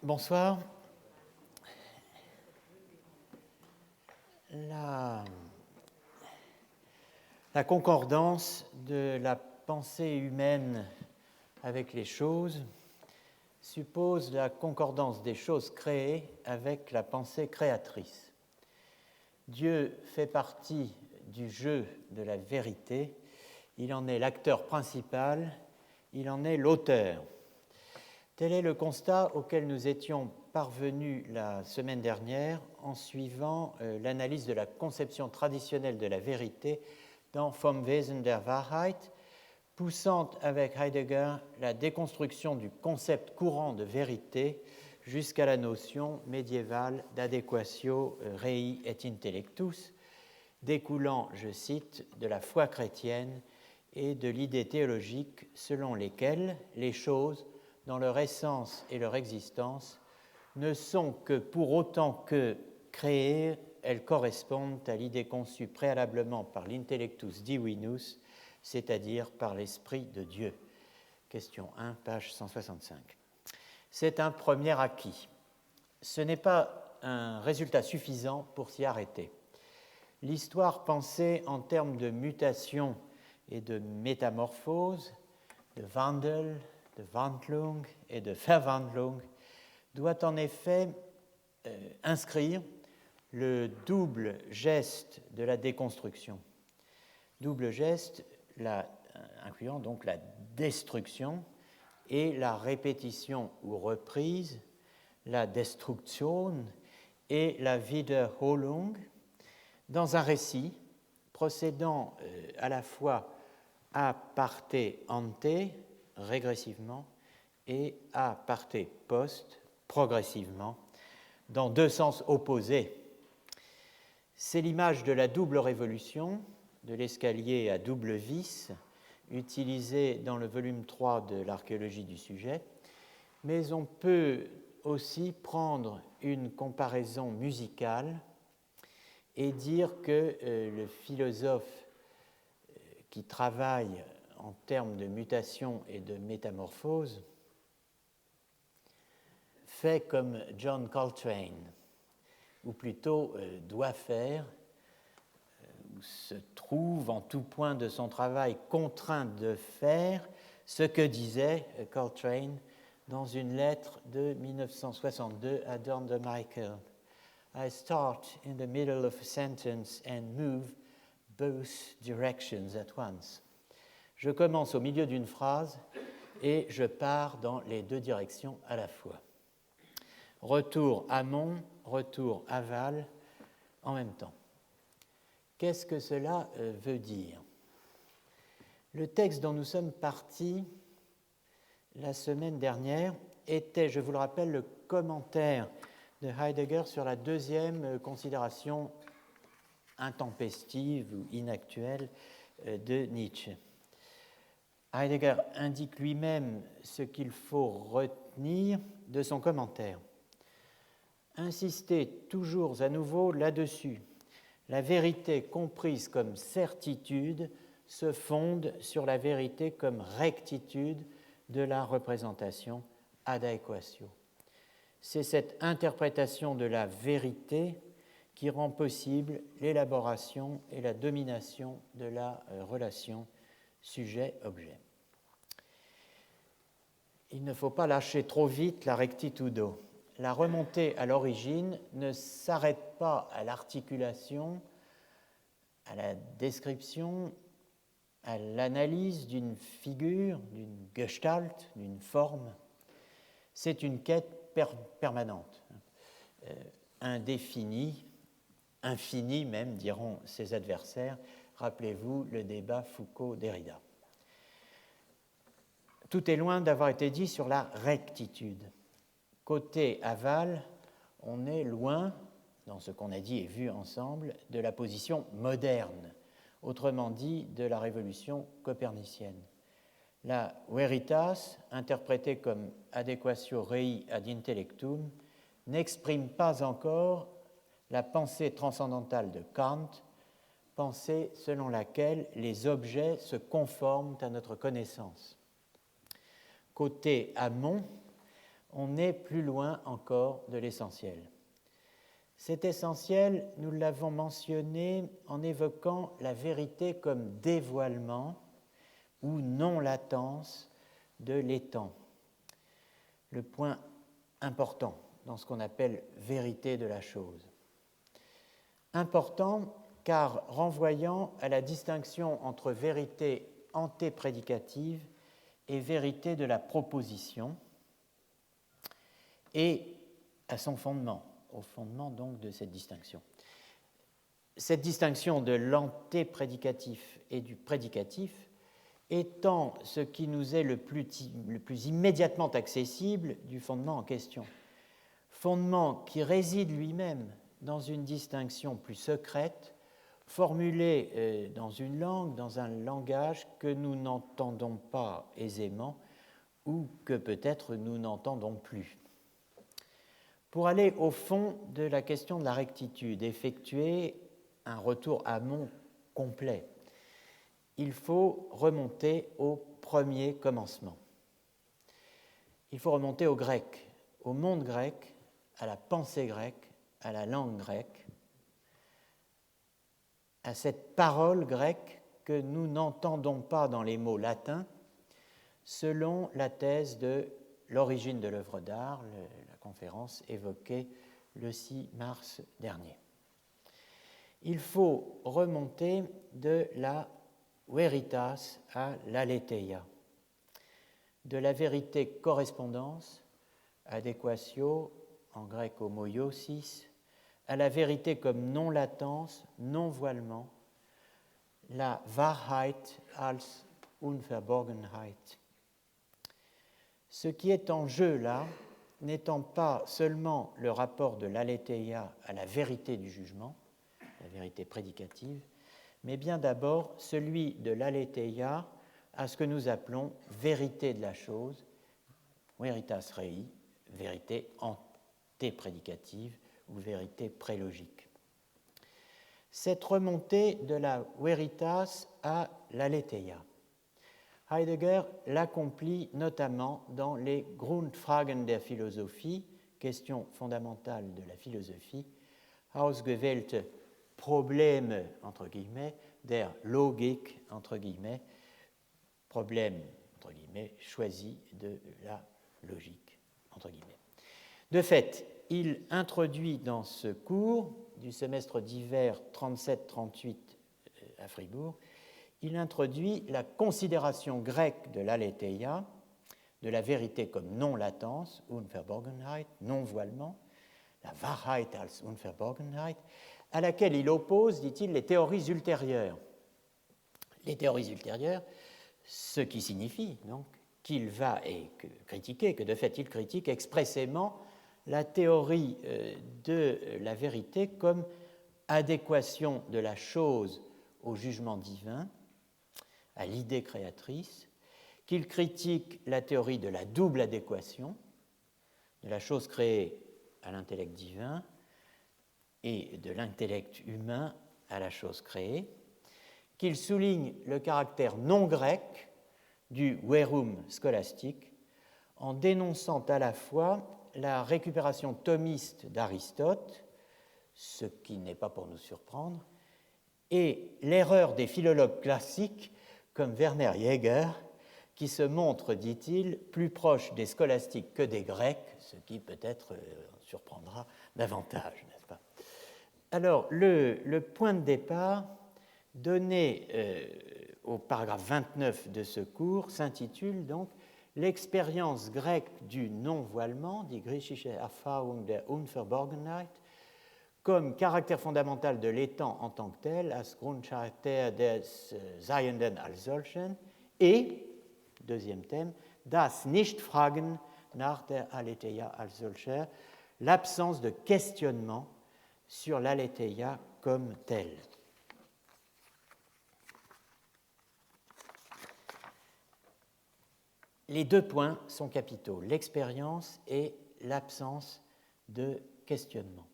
Bonsoir. La concordance de la pensée humaine avec les choses suppose la concordance des choses créées avec la pensée créatrice. Dieu fait partie du jeu de la vérité, il en est l'acteur principal, il en est l'auteur. Tel est le constat auquel nous étions parvenus la semaine dernière en suivant l'analyse de la conception traditionnelle de la vérité dans Vom Wesen der Wahrheit, poussant avec Heidegger la déconstruction du concept courant de vérité jusqu'à la notion médiévale d'adequatio rei et intellectus, découlant, je cite, de la foi chrétienne et de l'idée théologique selon lesquelles les choses, dans leur essence et leur existence, ne sont que pour autant que créées, elles correspondent à l'idée conçue préalablement par l'intellectus divinus, c'est-à-dire par l'Esprit de Dieu. Question 1, page 165. C'est un premier acquis. Ce n'est pas un résultat suffisant pour s'y arrêter. L'histoire pensée en termes de mutation et de métamorphose, de Wandel, de Wandlung et de Verwandlung doit en effet inscrire le double geste de la déconstruction. Double geste incluant donc la destruction et la répétition ou reprise, la Destruktion et la Wiederholung, dans un récit procédant à la fois a parte ante, régressivement, et a parte post, progressivement, dans deux sens opposés. C'est l'image de la double révolution, de l'escalier à double vis, utilisée dans le volume 3 de l'archéologie du sujet, mais on peut aussi prendre une comparaison musicale et dire que le philosophe qui travaille en termes de mutation et de métamorphose fait comme John Coltrane, ou plutôt doit faire, ou se trouve en tout point de son travail contraint de faire ce que disait Coltrane dans une lettre de 1962 à Don de Michael. I start in the middle of a sentence and move both directions at once. Je commence au milieu d'une phrase et je pars dans les deux directions à la fois. Retour amont, retour aval en même temps. Qu'est-ce que cela veut dire ? Le texte dont nous sommes partis la semaine dernière était, je vous le rappelle, le commentaire de Heidegger sur la deuxième considération intempestive ou inactuelle de Nietzsche. Heidegger indique lui-même ce qu'il faut retenir de son commentaire. Insister toujours à nouveau là-dessus. La vérité comprise comme certitude se fonde sur la vérité comme rectitude de la représentation adequatio. C'est cette interprétation de la vérité qui rend possible l'élaboration et la domination de la relation sujet-objet. Il ne faut pas lâcher trop vite la rectitudo. La remontée à l'origine ne s'arrête pas à l'articulation, à la description, à l'analyse d'une figure, d'une gestalt, d'une forme. C'est une quête permanente, indéfinie, infinie même, diront ses adversaires. Rappelez-vous le débat Foucault-Derrida. Tout est loin d'avoir été dit sur la rectitude. Côté aval, on est loin, dans ce qu'on a dit et vu ensemble, de la position moderne, autrement dit de la révolution copernicienne. La veritas, interprétée comme adequatio rei ad intellectum, n'exprime pas encore la pensée transcendantale de Kant, pensée selon laquelle les objets se conforment à notre connaissance. Côté amont, on est plus loin encore de l'essentiel. Cet essentiel, nous l'avons mentionné en évoquant la vérité comme dévoilement ou non-latence de l'étant. Le point important dans ce qu'on appelle vérité de la chose. Important car renvoyant à la distinction entre vérité antéprédicative et vérité de la proposition et à son fondement, au fondement donc de cette distinction. Cette distinction de l'antéprédicatif et du prédicatif étant ce qui nous est le plus immédiatement accessible du fondement en question. Fondement qui réside lui-même dans une distinction plus secrète, formulée dans une langue, dans un langage que nous n'entendons pas aisément ou que peut-être nous n'entendons plus. Pour aller au fond de la question de la rectitude, effectuer un retour amont complet, il faut remonter au premier commencement. Il faut remonter au grec, au monde grec, à la pensée grecque, à la langue grecque, à cette parole grecque que nous n'entendons pas dans les mots latins, selon la thèse de l'origine de l'œuvre d'art, la conférence évoquée le 6 mars dernier. Il faut remonter de la veritas à l'aletheia, de la vérité correspondance, adéquatio, en grec homoiosis, à la vérité comme non-latence, non-voilement, la Wahrheit als Unverborgenheit. Ce qui est en jeu là, n'étant pas seulement le rapport de l'aletheia à la vérité du jugement, la vérité prédicative, mais bien d'abord celui de l'aletheia à ce que nous appelons vérité de la chose, veritas rei, vérité antéprédicative ou vérité prélogique. Cette remontée de la veritas à l'aletheia, Heidegger l'accomplit notamment dans les Grundfragen der Philosophie, questions fondamentales de la philosophie, ausgewählte Probleme, entre guillemets, der Logik, entre guillemets, problème, entre guillemets, choisi de la logique, entre guillemets. De fait, il introduit dans ce cours du semestre d'hiver 37-38 à Fribourg, il introduit la considération grecque de l'aletheia, de la vérité comme non-latence, Unverborgenheit, non-voilement, la Wahrheit als Unverborgenheit, à laquelle il oppose, dit-il, les théories ultérieures. Les théories ultérieures, ce qui signifie donc qu'il va critiquer, que de fait il critique expressément la théorie de la vérité comme adéquation de la chose au jugement divin, à l'idée créatrice, qu'il critique la théorie de la double adéquation, de la chose créée à l'intellect divin et de l'intellect humain à la chose créée, qu'il souligne le caractère non grec du verum scolastique en dénonçant à la fois la récupération thomiste d'Aristote, ce qui n'est pas pour nous surprendre, et l'erreur des philologues classiques comme Werner Jäger, qui se montre, dit-il, plus proche des scolastiques que des Grecs, ce qui peut-être surprendra davantage, n'est-ce pas? Alors, le point de départ donné au paragraphe 29 de ce cours s'intitule donc « L'expérience grecque du non-voilement, die griechische Erfahrung der Unverborgenheit », comme caractère fondamental de l'étant en tant que tel, als Grundcharakter des Seienden als solchen, et, deuxième thème, das Nichtfragen nach der Aletheia als solcher, l'absence de questionnement sur l'aletheia comme telle. Les deux points sont capitaux, l'expérience et l'absence de questionnement.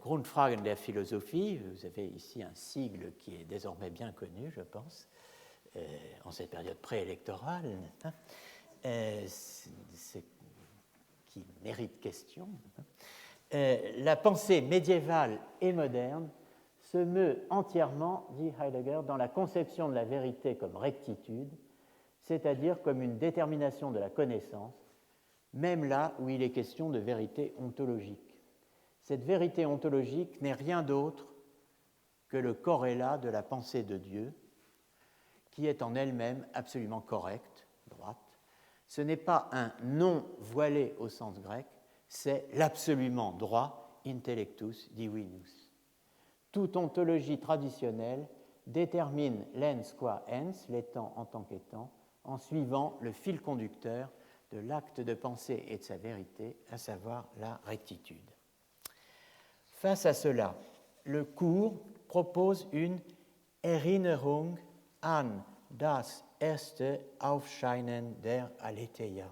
Grundfragen der Philosophie, vous avez ici un sigle qui est désormais bien connu, je pense, en cette période préélectorale, ce qui mérite question, la pensée médiévale et moderne se meut entièrement, dit Heidegger, dans la conception de la vérité comme rectitude, c'est-à-dire comme une détermination de la connaissance, même là où il est question de vérité ontologique. Cette vérité ontologique n'est rien d'autre que le corrélat de la pensée de Dieu, qui est en elle-même absolument correcte, droite. Ce n'est pas un non voilé au sens grec, c'est l'absolument droit, intellectus divinus. Toute ontologie traditionnelle détermine l'ens qua ens, l'étant en tant qu'étant, en suivant le fil conducteur de l'acte de pensée et de sa vérité, à savoir la rectitude. Face à cela, le cours propose une Erinnerung an das erste Aufscheinen der Aletheia.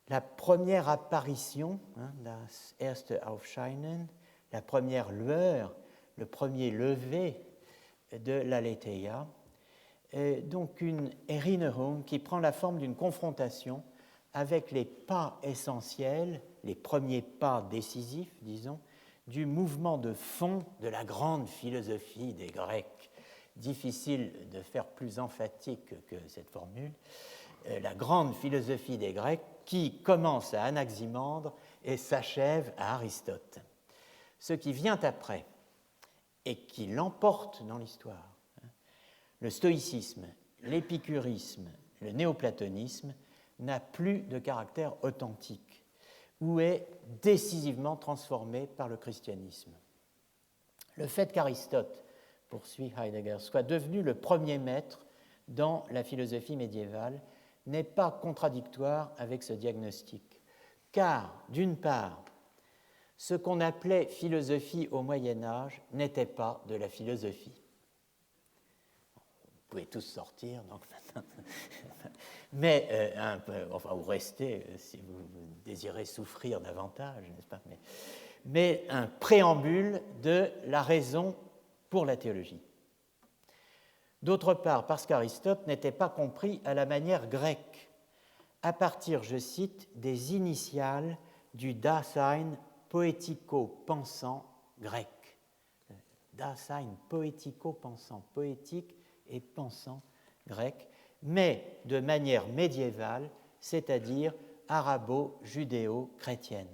La première apparition, das erste Aufscheinen, la première lueur, le premier lever de l'Aletheia, donc une Erinnerung qui prend la forme d'une confrontation avec les pas essentiels, les premiers pas décisifs, disons, du mouvement de fond de la grande philosophie des Grecs. Difficile de faire plus emphatique que cette formule. La grande philosophie des Grecs qui commence à Anaximandre et s'achève à Aristote. Ce qui vient après et qui l'emporte dans l'histoire, le stoïcisme, l'épicurisme, le néoplatonisme, n'a plus de caractère authentique ou est décisivement transformé par le christianisme. Le fait qu'Aristote, poursuit Heidegger, soit devenu le premier maître dans la philosophie médiévale n'est pas contradictoire avec ce diagnostic, car, d'une part, ce qu'on appelait philosophie au Moyen Âge n'était pas de la philosophie. Vous pouvez tous sortir, donc mais enfin, ou rester si vous désirez souffrir davantage, n'est-ce pas, mais un préambule de la raison pour la théologie. D'autre part, parce qu'Aristote n'était pas compris à la manière grecque, à partir, je cite, des initiales du Dasein poético-pensant grec. Dasein poético-pensant, poétique et pensant grec, mais de manière médiévale, c'est-à-dire arabo-judéo-chrétienne.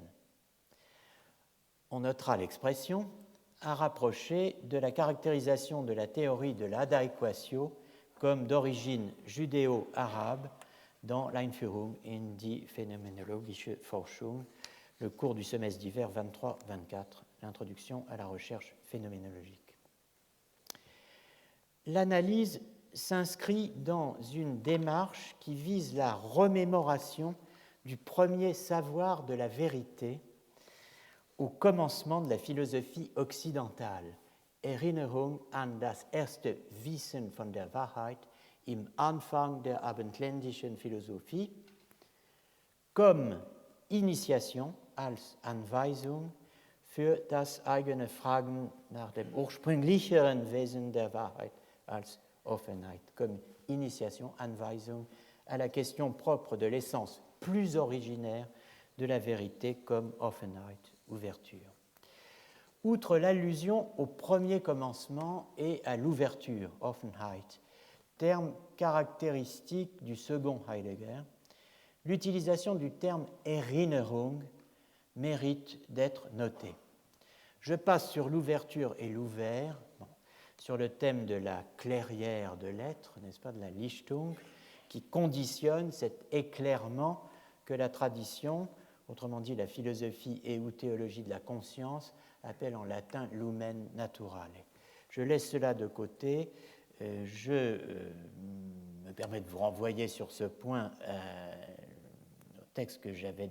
On notera l'expression à rapprocher de la caractérisation de la théorie de l'Adaequatio comme d'origine judéo-arabe dans l'Einführung in die phänomenologische Forschung, le cours du semestre d'hiver 23-24, l'introduction à la recherche phénoménologique. L'analyse s'inscrit dans une démarche qui vise la remémoration du premier savoir de la vérité au commencement de la philosophie occidentale, Erinnerung an das erste Wissen von der Wahrheit im Anfang der abendländischen Philosophie, comme initiation als Anweisung für das eigene Fragen nach dem ursprünglicheren Wesen der Wahrheit als Offenheit, comme initiation, Anweisung, à la question propre de l'essence plus originaire de la vérité comme Offenheit, ouverture. Outre l'allusion au premier commencement et à l'ouverture, Offenheit, terme caractéristique du second Heidegger, l'utilisation du terme Erinnerung mérite d'être notée. Je passe sur l'ouverture et l'ouvert, sur le thème de la clairière de l'être, n'est-ce pas, de la Lichtung, qui conditionne cet éclairement que la tradition, autrement dit la philosophie et ou théologie de la conscience, appelle en latin lumen naturale. Je laisse cela de côté. Je me permets de vous renvoyer sur ce point au texte que j'avais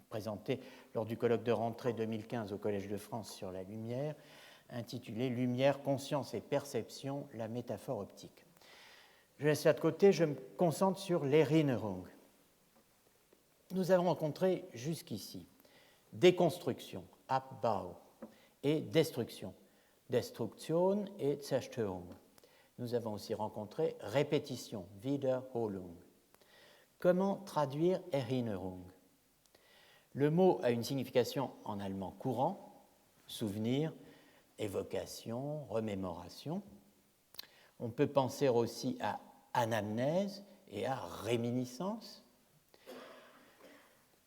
présenté lors du colloque de rentrée 2015 au Collège de France sur la lumière, intitulé « Lumière, conscience et perception, la métaphore optique ». Je laisse ça de côté, je me concentre sur l'Erinnerung. Nous avons rencontré jusqu'ici déconstruction, Abbau, et destruction, Destruktion et Zerstörung. Nous avons aussi rencontré répétition, Wiederholung. Comment traduire Erinnerung? Le mot a une signification en allemand courant, souvenir, évocation, remémoration. On peut penser aussi à anamnèse et à réminiscence.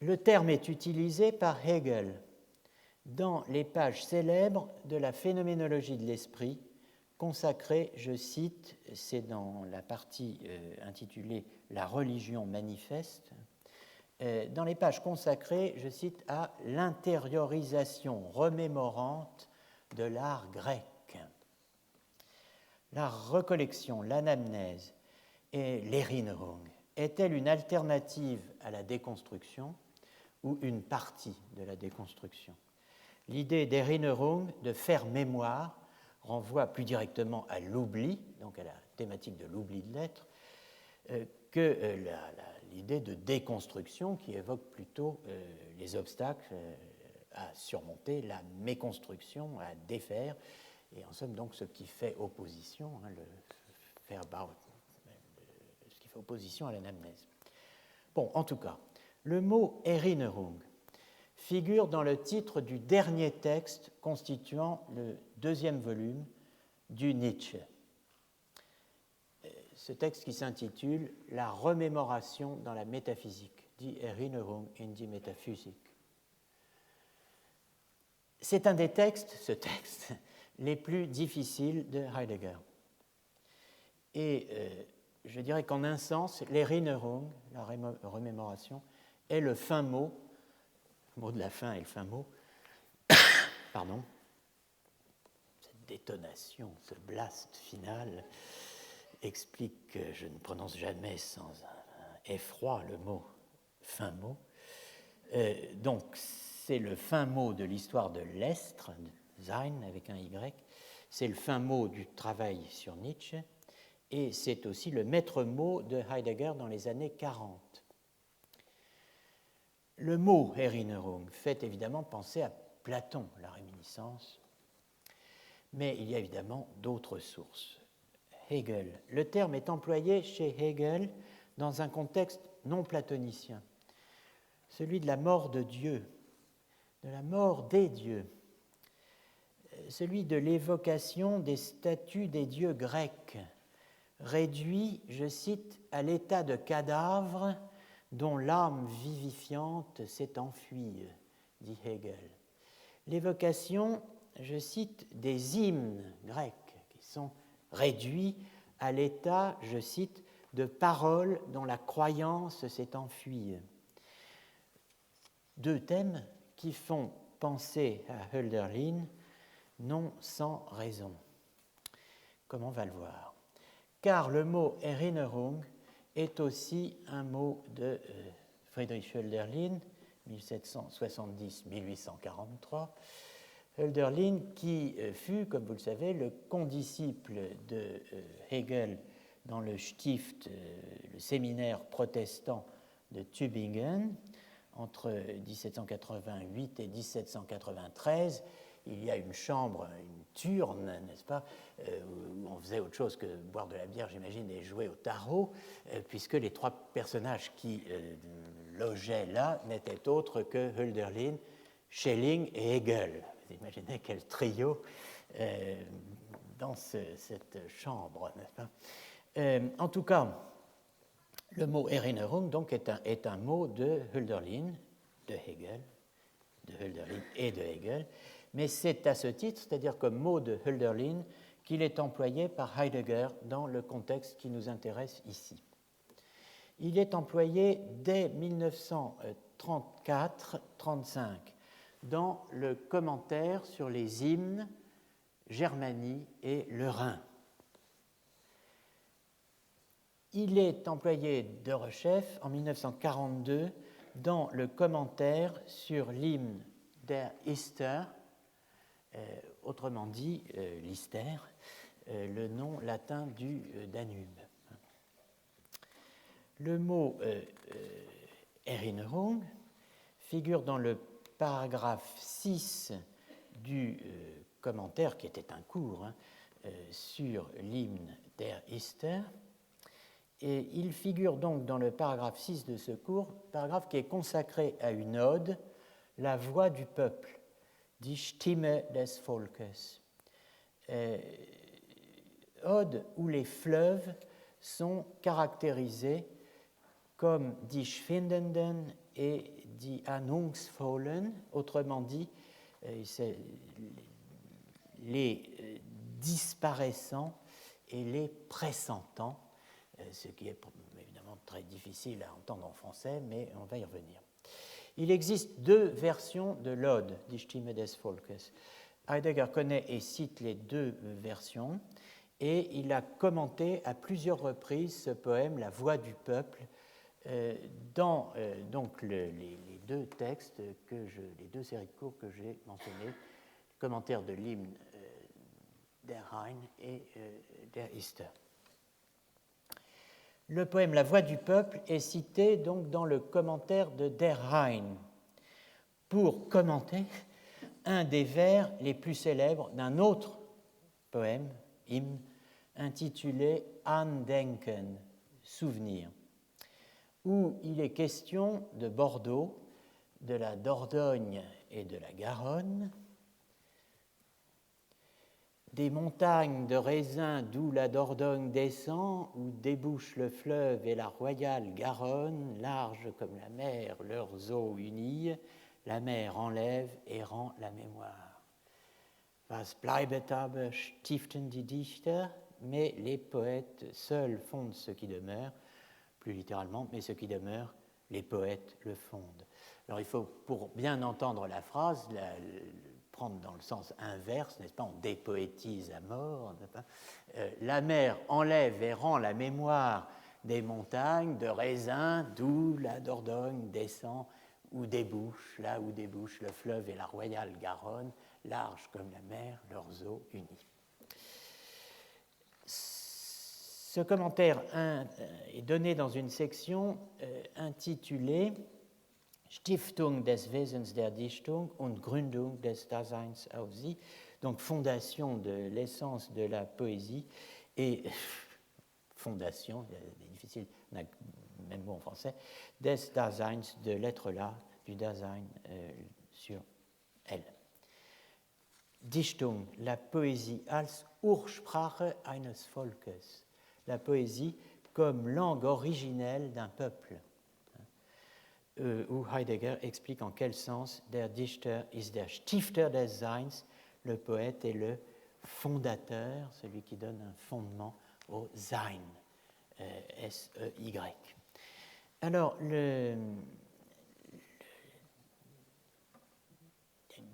Le terme est utilisé par Hegel dans les pages célèbres de la phénoménologie de l'esprit, consacrée, je cite, c'est dans la partie intitulée « La religion manifeste », dans les pages consacrées, je cite, à l'intériorisation remémorante de l'art grec. La recollection, l'anamnèse et l'Erinnerung est-elle une alternative à la déconstruction ou une partie de la déconstruction? L'idée d'Erinnerung, de faire mémoire, renvoie plus directement à l'oubli, donc à la thématique de l'oubli de l'être, que l'idée de déconstruction qui évoque plutôt les obstacles à surmonter, la méconstruction, à défaire, et en somme donc ce qui fait opposition, ce qui fait opposition à l'anamnèse. Bon, en tout cas, le mot Erinnerung figure dans le titre du dernier texte constituant le deuxième volume du Nietzsche. Ce texte qui s'intitule « La remémoration dans la métaphysique », Die Erinnerung in die Metaphysik. C'est un des textes, ce texte, les plus difficiles de Heidegger. Et je dirais qu'en un sens, l'Erinnerung, la remémoration, est le fin mot, le mot de la fin est le fin mot, pardon, cette détonation, ce blast final explique que je ne prononce jamais sans un effroi le mot fin mot. Donc, c'est le fin mot de l'histoire de l'Estre, Sein avec un Y, c'est le fin mot du travail sur Nietzsche, et c'est aussi le maître mot de Heidegger dans les années 40. Le mot Erinnerung fait évidemment penser à Platon, la réminiscence, mais il y a évidemment d'autres sources. Hegel. Le terme est employé chez Hegel dans un contexte non platonicien, celui de la mort de Dieu, de la mort des dieux, celui de l'évocation des statues des dieux grecs, réduits, je cite, à l'état de cadavres dont l'âme vivifiante s'est enfuie, dit Hegel. L'évocation, je cite, des hymnes grecs qui sont réduits à l'état, je cite, de paroles dont la croyance s'est enfuie. Deux thèmes qui font penser à Hölderlin, non sans raison. Comme on va le voir. Car le mot Erinnerung est aussi un mot de Friedrich Hölderlin, 1770-1843. Hölderlin qui fut, comme vous le savez, le condisciple de Hegel dans le Stift, le séminaire protestant de Tübingen, entre 1788 et 1793. Il y a une chambre, une turne, n'est-ce pas, où on faisait autre chose que boire de la bière, j'imagine, et jouer au tarot, puisque les trois personnages qui logeaient là n'étaient autres que Hölderlin, Schelling et Hegel. Vous imaginez quel trio dans cette chambre, n'est-ce pas? En tout cas, le mot Erinnerung donc, est un mot de Hölderlin, de Hölderlin et de Hegel, mais c'est à ce titre, c'est-à-dire comme mot de Hölderlin, qu'il est employé par Heidegger dans le contexte qui nous intéresse ici. Il est employé dès 1934-35 dans le commentaire sur les hymnes Germanie et le Rhin. Il est employé de rechef en 1942 dans le commentaire sur l'hymne der Ister, autrement dit l'Ister, le nom latin du Danube. Le mot Erinnerung figure dans le paragraphe 6 du commentaire, qui était un cours, sur l'hymne der Ister, Et il figure donc dans le paragraphe 6 de ce cours, paragraphe qui est consacré à une ode, la voix du peuple, die Stimme des Volkes. Ode où les fleuves sont caractérisés comme die Schwindenden et die Ahnungsvollen, autrement dit, les disparaissants et les pressentants, ce qui est évidemment très difficile à entendre en français, mais on va y revenir. Il existe deux versions de l'ode, Die Stimme des Volkes. Heidegger connaît et cite les deux versions, et il a commenté à plusieurs reprises ce poème, La voix du peuple, dans donc les deux textes, les deux séries de cours que j'ai mentionnés, le commentaire de l'hymne Der Rhein et Der Ister. Le poème La voix du peuple est cité donc dans le commentaire de Der Rhein pour commenter un des vers les plus célèbres d'un autre poème, hymne, intitulé Andenken, souvenir, où il est question de Bordeaux, de la Dordogne et de la Garonne, des montagnes de raisins d'où la Dordogne descend, où débouche le fleuve et la royale Garonne, large comme la mer, leurs eaux unissent, la mer enlève et rend la mémoire. Was bleibet aber stiften die Dichter, mais les poètes seuls fondent ce qui demeure, plus littéralement, mais ce qui demeure, les poètes le fondent. Alors il faut, pour bien entendre la phrase, prendre dans le sens inverse, n'est-ce pas, on dépoétise à mort, la mer enlève et rend la mémoire des montagnes, de raisins, d'où la Dordogne descend, où débouche, là où débouche le fleuve et la royale Garonne, large comme la mer, leurs eaux unies. Ce commentaire est donné dans une section intitulée Stiftung des Wesens der Dichtung und Gründung des Daseins auf sie, donc fondation de l'essence de la poésie et fondation, c'est difficile, on a le même mot en français, des Daseins, de l'être là, du Dasein sur elle. Dichtung, la poésie als Ursprache eines Volkes, la poésie comme langue originelle d'un peuple, où Heidegger explique en quel sens der Dichter ist der Stifter des Seins, le poète est le fondateur, celui qui donne un fondement au Sein, S-E-Y. Alors,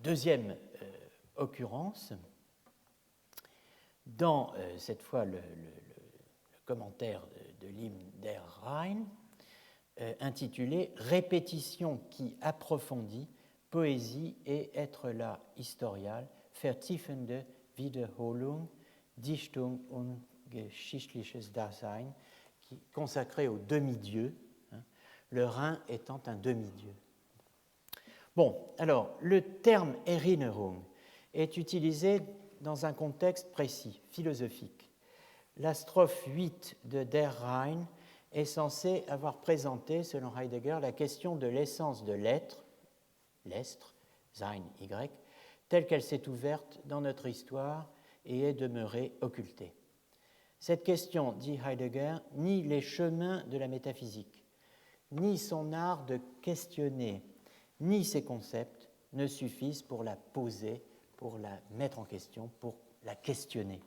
deuxième occurrence, dans cette fois le commentaire de l'hymne Der Rhein, intitulé Répétition qui approfondit, Poésie et être là historial, vertiefende Wiederholung, Dichtung und geschichtliches Dasein, consacré au demi-dieu, le Rhin étant un demi-dieu. Bon, alors, le terme Erinnerung est utilisé dans un contexte précis, philosophique. La strophe 8 de Der Rhein est censée avoir présenté, selon Heidegger, la question de l'essence de l'être, l'estre, Sein, Y, telle qu'elle s'est ouverte dans notre histoire et est demeurée occultée. Cette question, dit Heidegger, nie les chemins de la métaphysique, ni son art de questionner, ni ses concepts ne suffisent pour la poser, pour la mettre en question, pour la questionner,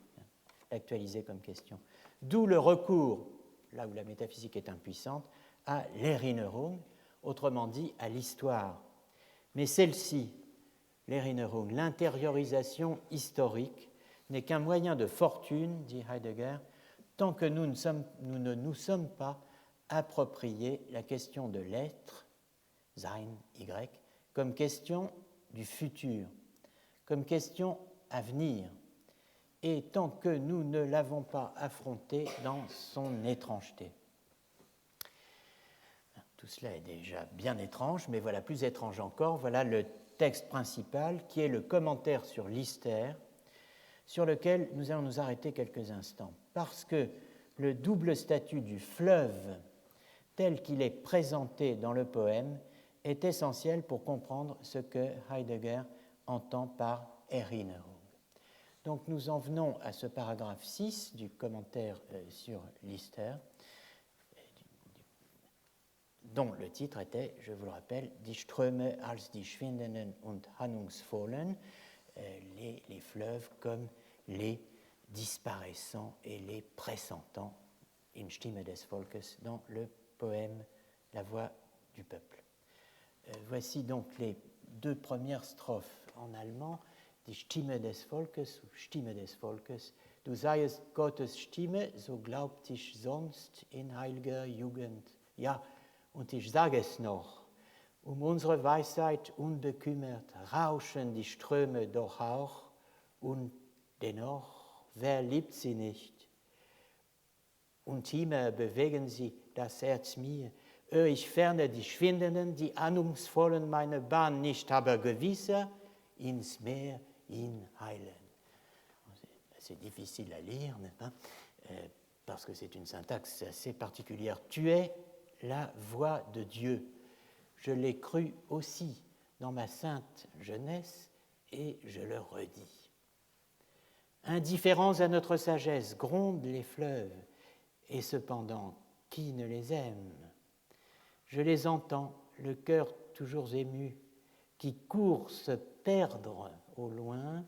l'actualiser comme question. D'où le recours, là où la métaphysique est impuissante, à l'Erinnerung, autrement dit à l'histoire. Mais celle-ci, l'Erinnerung, l'intériorisation historique, n'est qu'un moyen de fortune, dit Heidegger, tant que nous ne nous sommes pas approprié la question de l'être, Sein, Y, comme question du futur, comme question à venir, et tant que nous ne l'avons pas affronté dans son étrangeté. Tout cela est déjà bien étrange, mais voilà, plus étrange encore, voilà le texte principal qui est le commentaire sur l'Ister, sur lequel nous allons nous arrêter quelques instants, parce que le double statut du fleuve tel qu'il est présenté dans le poème est essentiel pour comprendre ce que Heidegger entend par Erinnerung. Donc nous en venons à ce paragraphe 6 du commentaire sur Lister, dont le titre était, je vous le rappelle, Die Ströme als die schwindenden und ahnungsvollen, les fleuves comme les disparaissants et les pressentants, in Stimme des Volkes, dans le poème La Voix du peuple. Voici donc les deux premières strophes en allemand, Die Stimme des Volkes, Stimme des Volkes. Du seiest Gottes Stimme, so glaubt ich sonst in heiliger Jugend. Ja, und ich sage es noch, unsere Weisheit unbekümmert rauschen die Ströme doch auch, und dennoch, wer liebt sie nicht? Und immer bewegen sie das Herz mir, ich ferne die Schwindenden, die ahnungsvollen meine Bahn nicht, aber gewisser ins Meer hineilen. C'est difficile à lire, n'est-ce pas? Parce que c'est une syntaxe assez particulière. Tu es la voix de Dieu. Je l'ai cru aussi dans ma sainte jeunesse et je le redis. Indifférents à notre sagesse, grondent les fleuves, et cependant, qui ne les aime? Je les entends, le cœur toujours ému, qui courent se perdre au loin,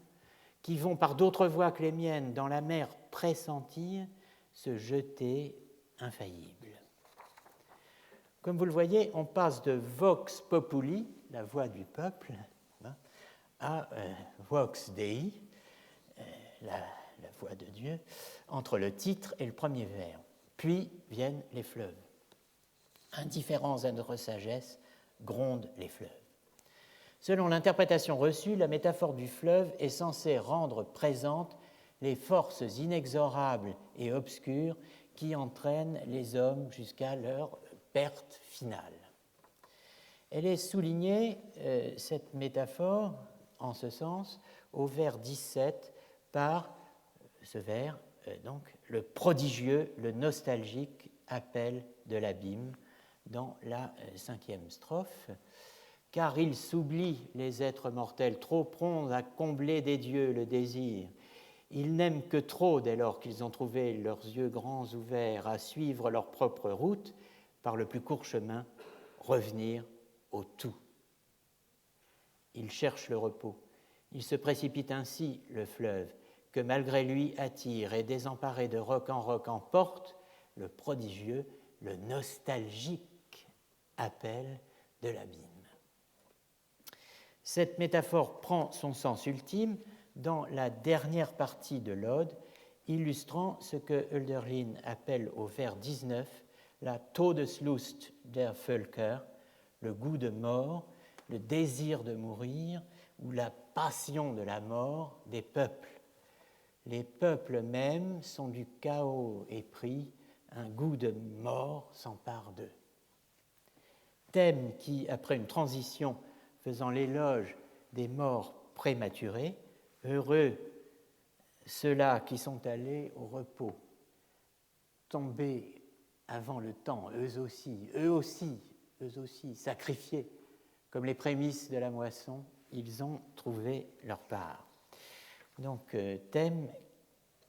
qui vont par d'autres voies que les miennes dans la mer pressentir, se jeter infaillible. Comme vous le voyez, on passe de vox populi, la voix du peuple, à vox dei, la voix de Dieu, entre le titre et le premier vers. Puis viennent les fleuves. Indifférents à notre sagesse, grondent les fleuves. Selon l'interprétation reçue, la métaphore du fleuve est censée rendre présentes les forces inexorables et obscures qui entraînent les hommes jusqu'à leur perte finale. Elle est soulignée, cette métaphore, en ce sens, au vers 17, par ce vers, donc, le prodigieux, le nostalgique appel de l'abîme, dans la 5e strophe. Car ils s'oublient, les êtres mortels, trop prompts à combler des dieux le désir. Ils n'aiment que trop, dès lors qu'ils ont trouvé leurs yeux grands ouverts à suivre leur propre route, par le plus court chemin, revenir au tout. Ils cherchent le repos. Il se précipite ainsi, le fleuve, que malgré lui attire et désemparé de roc en emporte le prodigieux, le nostalgique appel de l'abîme. Cette métaphore prend son sens ultime dans la dernière partie de l'ode, illustrant ce que Hölderlin appelle au vers 19 la Todeslust der Völker, le goût de mort, le désir de mourir ou la passion de la mort des peuples. Les peuples mêmes sont du chaos épris, un goût de mort s'empare d'eux. Thème qui, après une transition faisant l'éloge des morts prématurés, heureux ceux-là qui sont allés au repos, tombés avant le temps, eux aussi, sacrifiés, comme les prémices de la moisson, ils ont trouvé leur part. Donc, thème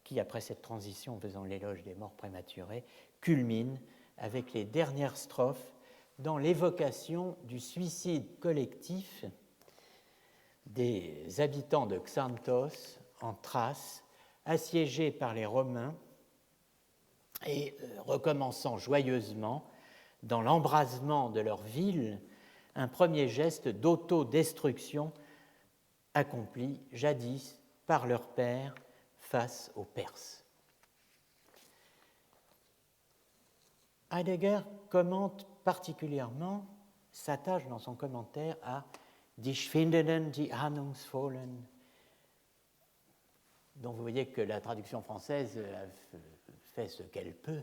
qui, après cette transition faisant l'éloge des morts prématurés, culmine avec les dernières strophes dans l'évocation du suicide collectif des habitants de Xanthos en Thrace, assiégés par les Romains et recommençant joyeusement dans l'embrasement de leur ville un premier geste d'autodestruction accompli jadis par leur père face aux Perses. Heidegger commente particulièrement, s'attache dans son commentaire à Die Schwindenden, die Ahnungsvollen, dont vous voyez que la traduction française fait ce qu'elle peut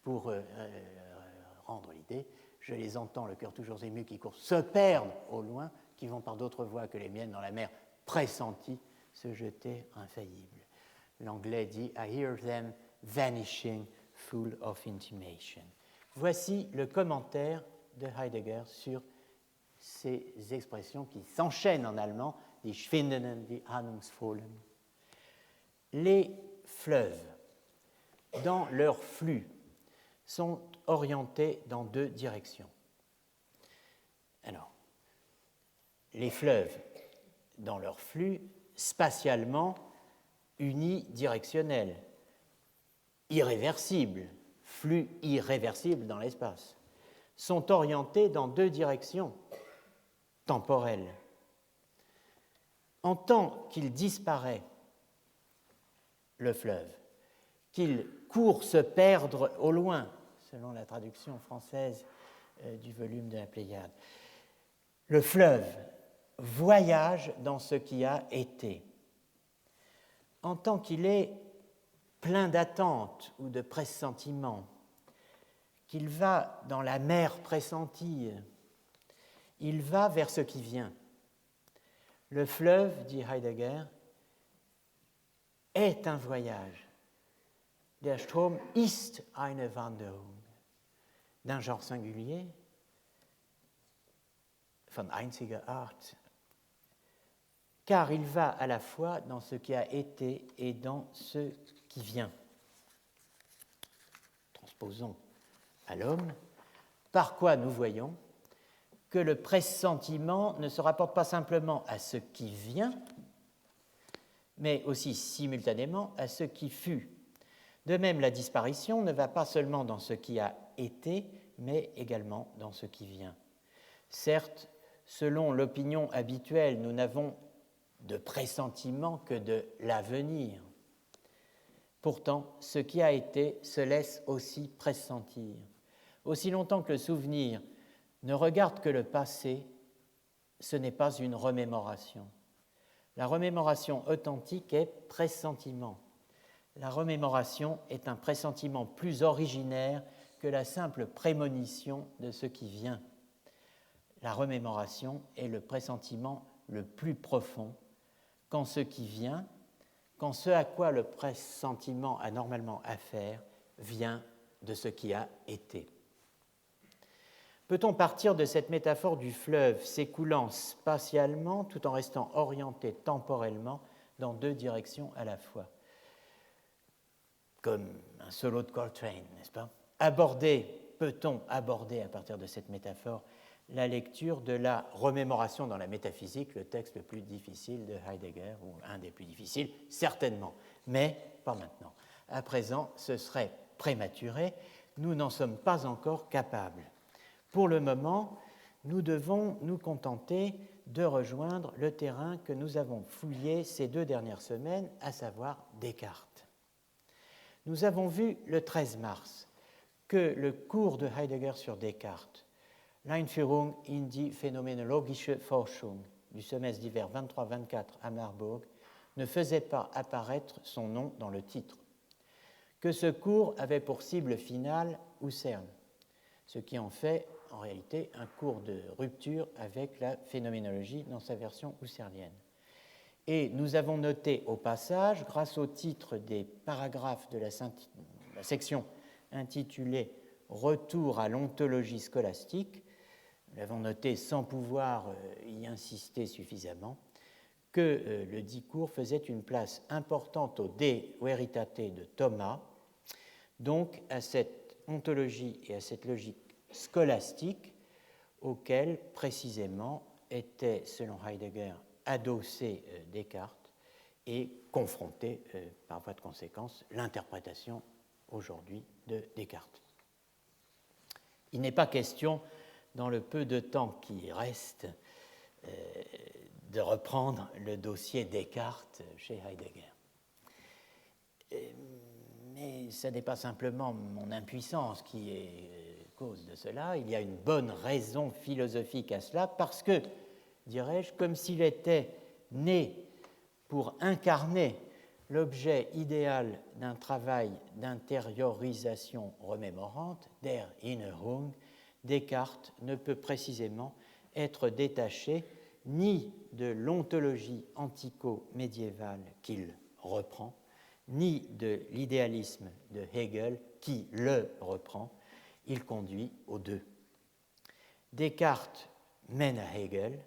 pour rendre l'idée. Je les entends, le cœur toujours ému, qui courent, se perdent au loin, qui vont par d'autres voies que les miennes dans la mer pressentie, se jeter infaillible. L'anglais dit « I hear them vanishing, full of intimation. Voici le commentaire de Heidegger sur ces expressions qui s'enchaînent en allemand, die Schwindenden, die Ahnungsvollen. Les fleuves, dans leur flux, sont orientés dans deux directions. Alors, les fleuves, dans leur flux, spatialement unidirectionnel, irréversible, flux irréversible dans l'espace, sont orientés dans deux directions temporelles. En tant qu'il disparaît, le fleuve, qu'il court se perdre au loin, selon la traduction française du volume de la Pléiade, le fleuve voyage dans ce qui a été. En tant qu'il est plein d'attentes ou de pressentiments, qu'il va dans la mer pressentie, il va vers ce qui vient. Le fleuve, dit Heidegger, est un voyage. Der Strom ist eine Wanderung. D'un genre singulier, von einziger Art, car il va à la fois dans ce qui a été et dans ce qui vient. Transposons à l'homme, par quoi nous voyons que le pressentiment ne se rapporte pas simplement à ce qui vient, mais aussi simultanément à ce qui fut. De même, la disparition ne va pas seulement dans ce qui a été, mais également dans ce qui vient. Certes, selon l'opinion habituelle, nous n'avons de pressentiment que de l'avenir. Pourtant, ce qui a été se laisse aussi pressentir. Aussi longtemps que le souvenir ne regarde que le passé, ce n'est pas une remémoration. La remémoration authentique est pressentiment. La remémoration est un pressentiment plus originaire que la simple prémonition de ce qui vient. La remémoration est le pressentiment le plus profond, quand ce qui vient, quand ce à quoi le pressentiment a normalement affaire, vient de ce qui a été. Peut-on partir de cette métaphore du fleuve s'écoulant spatialement tout en restant orienté temporellement dans deux directions à la fois? Comme un solo de Coltrane, n'est-ce pas? Peut-on aborder à partir de cette métaphore la lecture de la remémoration dans la métaphysique, le texte le plus difficile de Heidegger, ou un des plus difficiles, certainement, mais pas maintenant. À présent, ce serait prématuré, nous n'en sommes pas encore capables. Pour le moment, nous devons nous contenter de rejoindre le terrain que nous avons fouillé ces 2 dernières semaines, à savoir Descartes. Nous avons vu le 13 mars que le cours de Heidegger sur Descartes, Einführung in die phänomenologische Forschung, du semestre d'hiver 23-24 à Marburg, ne faisait pas apparaître son nom dans le titre, que ce cours avait pour cible finale Husserl, ce qui en fait en réalité un cours de rupture avec la phénoménologie dans sa version husserlienne. Et nous avons noté au passage, grâce au titre des paragraphes de la section intitulée « Retour à l'ontologie scolastique », nous l'avons noté sans pouvoir y insister suffisamment, que le dit cours faisait une place importante au De Veritate de Thomas, donc à cette ontologie et à cette logique scolastique auquel précisément était, selon Heidegger, adossé Descartes et confronté, par voie de conséquence, l'interprétation aujourd'hui de Descartes. Il n'est pas question, dans le peu de temps qui reste, de reprendre le dossier Descartes chez Heidegger. Mais ce n'est pas simplement mon impuissance qui est cause de cela, il y a une bonne raison philosophique à cela, parce que, dirais-je, comme s'il était né pour incarner l'objet idéal d'un travail d'intériorisation remémorante, der Erinnerung, Descartes ne peut précisément être détaché ni de l'ontologie antico-médiévale qu'il reprend, ni de l'idéalisme de Hegel qui le reprend, il conduit aux deux. Descartes mène à Hegel,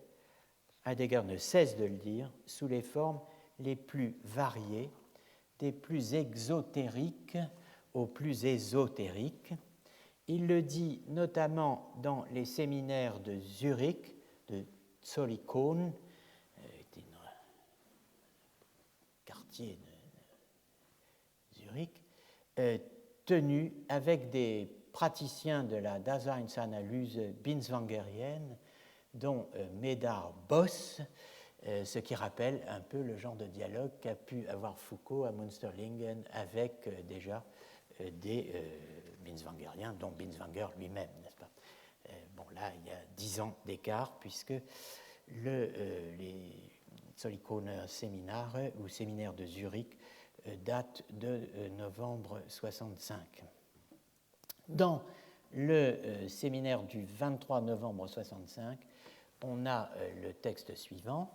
Heidegger ne cesse de le dire, sous les formes les plus variées, des plus exotériques aux plus ésotériques. Il le dit notamment dans les séminaires de Zurich, de Zollikoon, un quartier de Zurich, tenu avec des praticiens de la Daseinsanalyse binswangerienne, dont Medard Boss, ce qui rappelle un peu le genre de dialogue qu'a pu avoir Foucault à Münsterlingen avec déjà des binswangeriens, dont Binswanger lui-même, n'est-ce pas? Bon, là, il y a 10 ans d'écart, puisque les Zollikoner séminaires ou séminaires de Zurich datent de novembre 65. Dans le séminaire du 23 novembre 65, on a le texte suivant.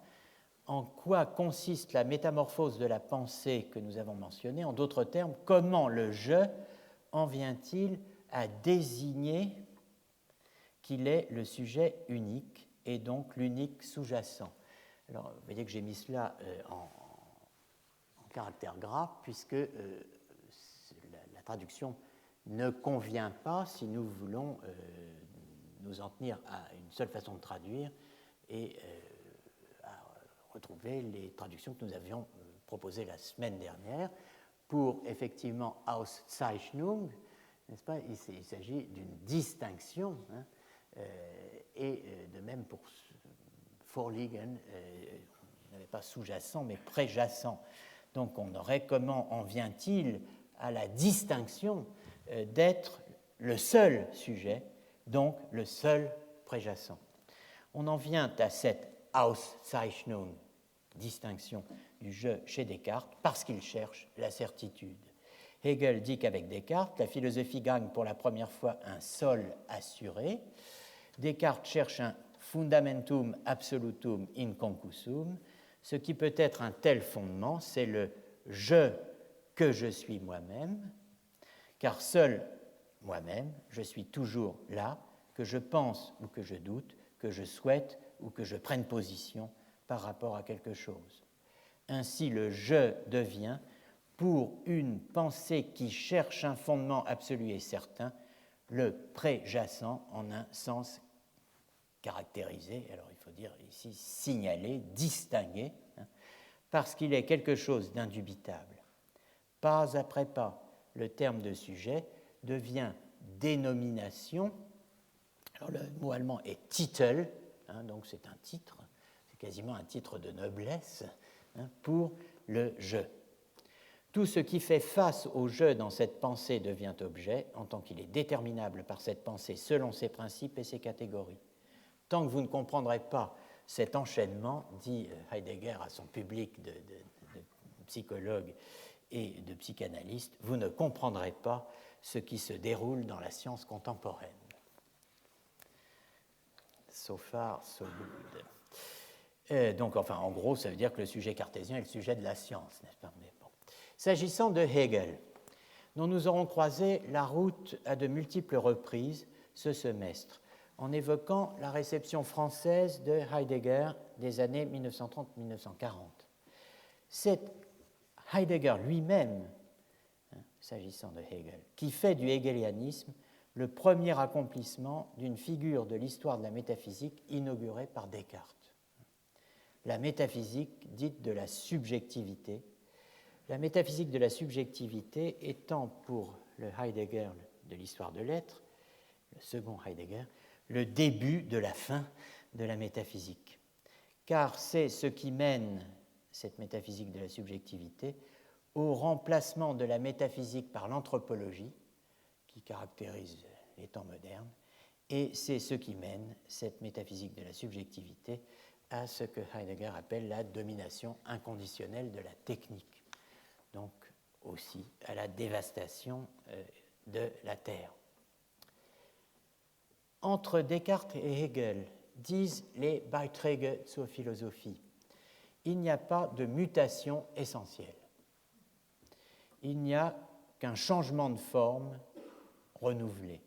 En quoi consiste la métamorphose de la pensée que nous avons mentionnée? En d'autres termes, comment le je en vient-il à désigner qu'il est le sujet unique et donc l'unique sous-jacent? Alors, vous voyez que j'ai mis cela en caractère gras, puisque la traduction ne convient pas si nous voulons nous en tenir à une seule façon de traduire et à retrouver les traductions que nous avions proposées la semaine dernière pour effectivement Auszeichnung, n'est-ce pas? Il s'agit d'une distinction, hein, et de même pour Vorliegen, on n'avait pas sous-jacent mais préjacent. Donc on aurait comment en vient-il à la distinction d'être le seul sujet, donc le seul préjacent. On en vient à cette Auszeichnung, distinction du je chez Descartes, parce qu'il cherche la certitude. Hegel dit qu'avec Descartes, la philosophie gagne pour la première fois un sol assuré. Descartes cherche un fundamentum absolutum inconcusum. Ce qui peut être un tel fondement, c'est le je que je suis moi-même, car seul moi-même, je suis toujours là, que je pense ou que je doute, que je souhaite ou que je prenne position par rapport à quelque chose. Ainsi, le je devient, pour une pensée qui cherche un fondement absolu et certain, le préjacent en un sens caractérisé, alors il faut dire ici signalé, distingué, hein, parce qu'il est quelque chose d'indubitable. Pas après pas, le terme de sujet devient dénomination. Alors le mot allemand est Titel, hein, donc c'est un titre, c'est quasiment un titre de noblesse, hein, pour le je. Tout ce qui fait face au je dans cette pensée devient objet, en tant qu'il est déterminable par cette pensée selon ses principes et ses catégories. Tant que vous ne comprendrez pas cet enchaînement, dit Heidegger à son public de psychologues et de psychanalystes, vous ne comprendrez pas ce qui se déroule dans la science contemporaine. So far, so good. Donc, enfin, en gros, ça veut dire que le sujet cartésien est le sujet de la science, n'est-ce pas? Mais bon. S'agissant de Hegel, dont nous aurons croisé la route à de multiples reprises ce semestre, en évoquant la réception française de Heidegger des années 1930-1940. C'est Heidegger lui-même, hein, s'agissant de Hegel, qui fait du hegelianisme le premier accomplissement d'une figure de l'histoire de la métaphysique inaugurée par Descartes. La métaphysique dite de la subjectivité, la métaphysique de la subjectivité étant pour le Heidegger de l'histoire de l'être, le second Heidegger, le début de la fin de la métaphysique. Car c'est ce qui mène cette métaphysique de la subjectivité au remplacement de la métaphysique par l'anthropologie, qui caractérise les temps modernes, et c'est ce qui mène cette métaphysique de la subjectivité à ce que Heidegger appelle la domination inconditionnelle de la technique, donc aussi à la dévastation de la Terre. Entre Descartes et Hegel, disent les Beiträge zur Philosophie, il n'y a pas de mutation essentielle. il n'y a qu'un changement de forme renouvelé,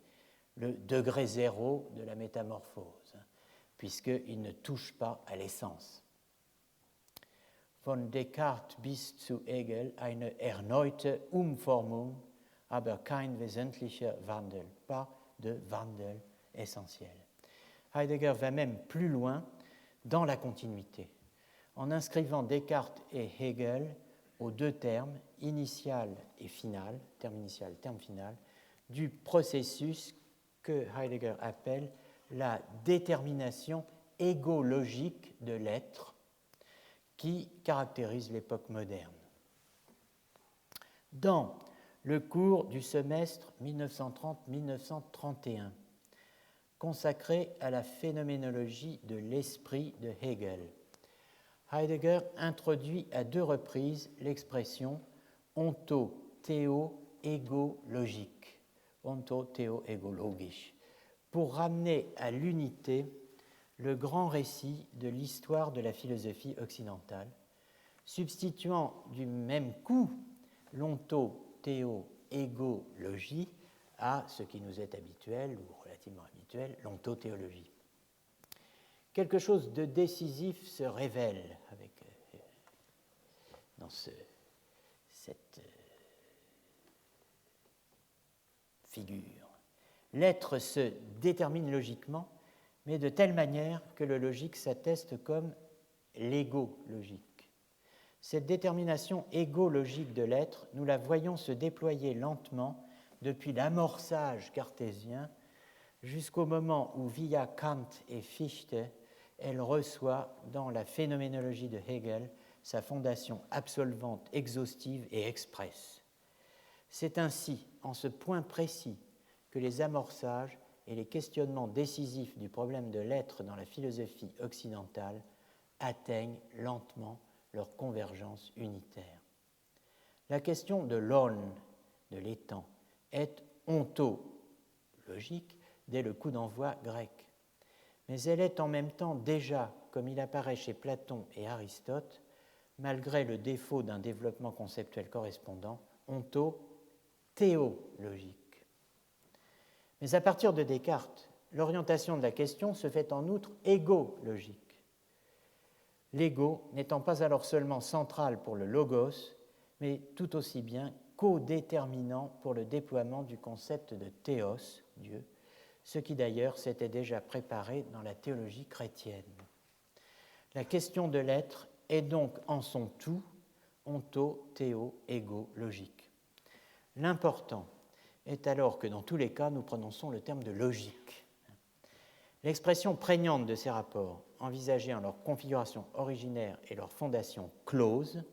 le degré zéro de la métamorphose, puisqu'il ne touche pas à l'essence. Von Descartes bis zu Hegel eine erneute Umformung, aber kein wesentlicher Wandel, pas de Wandel essentiel. Heidegger va même plus loin dans la continuité, en inscrivant Descartes et Hegel aux deux termes, initial et final, terme initial, terme final, du processus que Heidegger appelle la détermination égologique de l'être qui caractérise l'époque moderne. Dans le cours du semestre 1930-1931, consacré à la phénoménologie de l'esprit de Hegel, Heidegger introduit à deux reprises l'expression ontothéo-égologique, ontothéo-égologisch, pour ramener à l'unité le grand récit de l'histoire de la philosophie occidentale, substituant du même coup l'ontothéo-égologie à ce qui nous est habituel ou relativement habituel, l'ontothéologie. Quelque chose de décisif se révèle dans cette figure. L'être se détermine logiquement, mais de telle manière que le logique s'atteste comme l'égologique. Cette détermination égologique de l'être, nous la voyons se déployer lentement depuis l'amorçage cartésien jusqu'au moment où, via Kant et Fichte, elle reçoit dans la phénoménologie de Hegel sa fondation absolvante, exhaustive et expresse. C'est ainsi, en ce point précis, que les amorçages et les questionnements décisifs du problème de l'être dans la philosophie occidentale atteignent lentement leur convergence unitaire. La question de l'on, de l'étant, est ontologique dès le coup d'envoi grec. Mais elle est en même temps déjà, comme il apparaît chez Platon et Aristote, malgré le défaut d'un développement conceptuel correspondant, ontothéologique. Mais à partir de Descartes, l'orientation de la question se fait en outre égologique. L'ego n'étant pas alors seulement central pour le logos, mais tout aussi bien codéterminant pour le déploiement du concept de théos, Dieu, ce qui d'ailleurs s'était déjà préparé dans la théologie chrétienne. La question de l'être est donc en son tout ontothéo-égologique. L'important est alors que dans tous les cas, nous prononçons le terme de logique. L'expression prégnante de ces rapports, envisagés en leur configuration originaire et leur fondation close,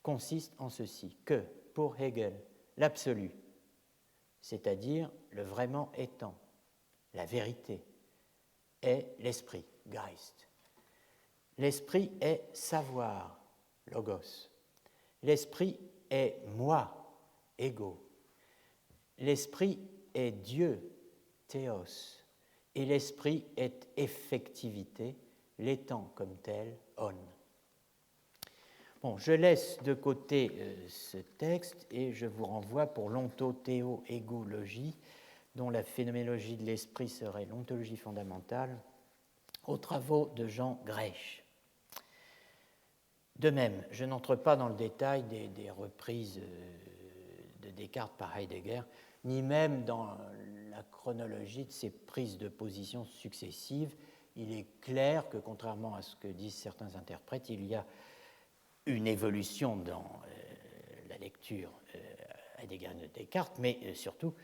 consiste en ceci, que, pour Hegel, l'absolu, c'est-à-dire le vraiment étant, la vérité, est l'esprit, Geist. L'esprit est savoir, logos. L'esprit est moi, ego. L'esprit est Dieu, théos. Et l'esprit est effectivité, l'étant comme tel, on. Bon, je laisse de côté ce texte et je vous renvoie pour l'ontothéo-égologie, dont la phénoménologie de l'esprit serait l'ontologie fondamentale, aux travaux de Jean Grech. De même, je n'entre pas dans le détail des reprises de Descartes par Heidegger, ni même dans la chronologie de ses prises de position successives. Il est clair que, contrairement à ce que disent certains interprètes, il y a une évolution dans la lecture heideggerienne de Descartes, mais surtout,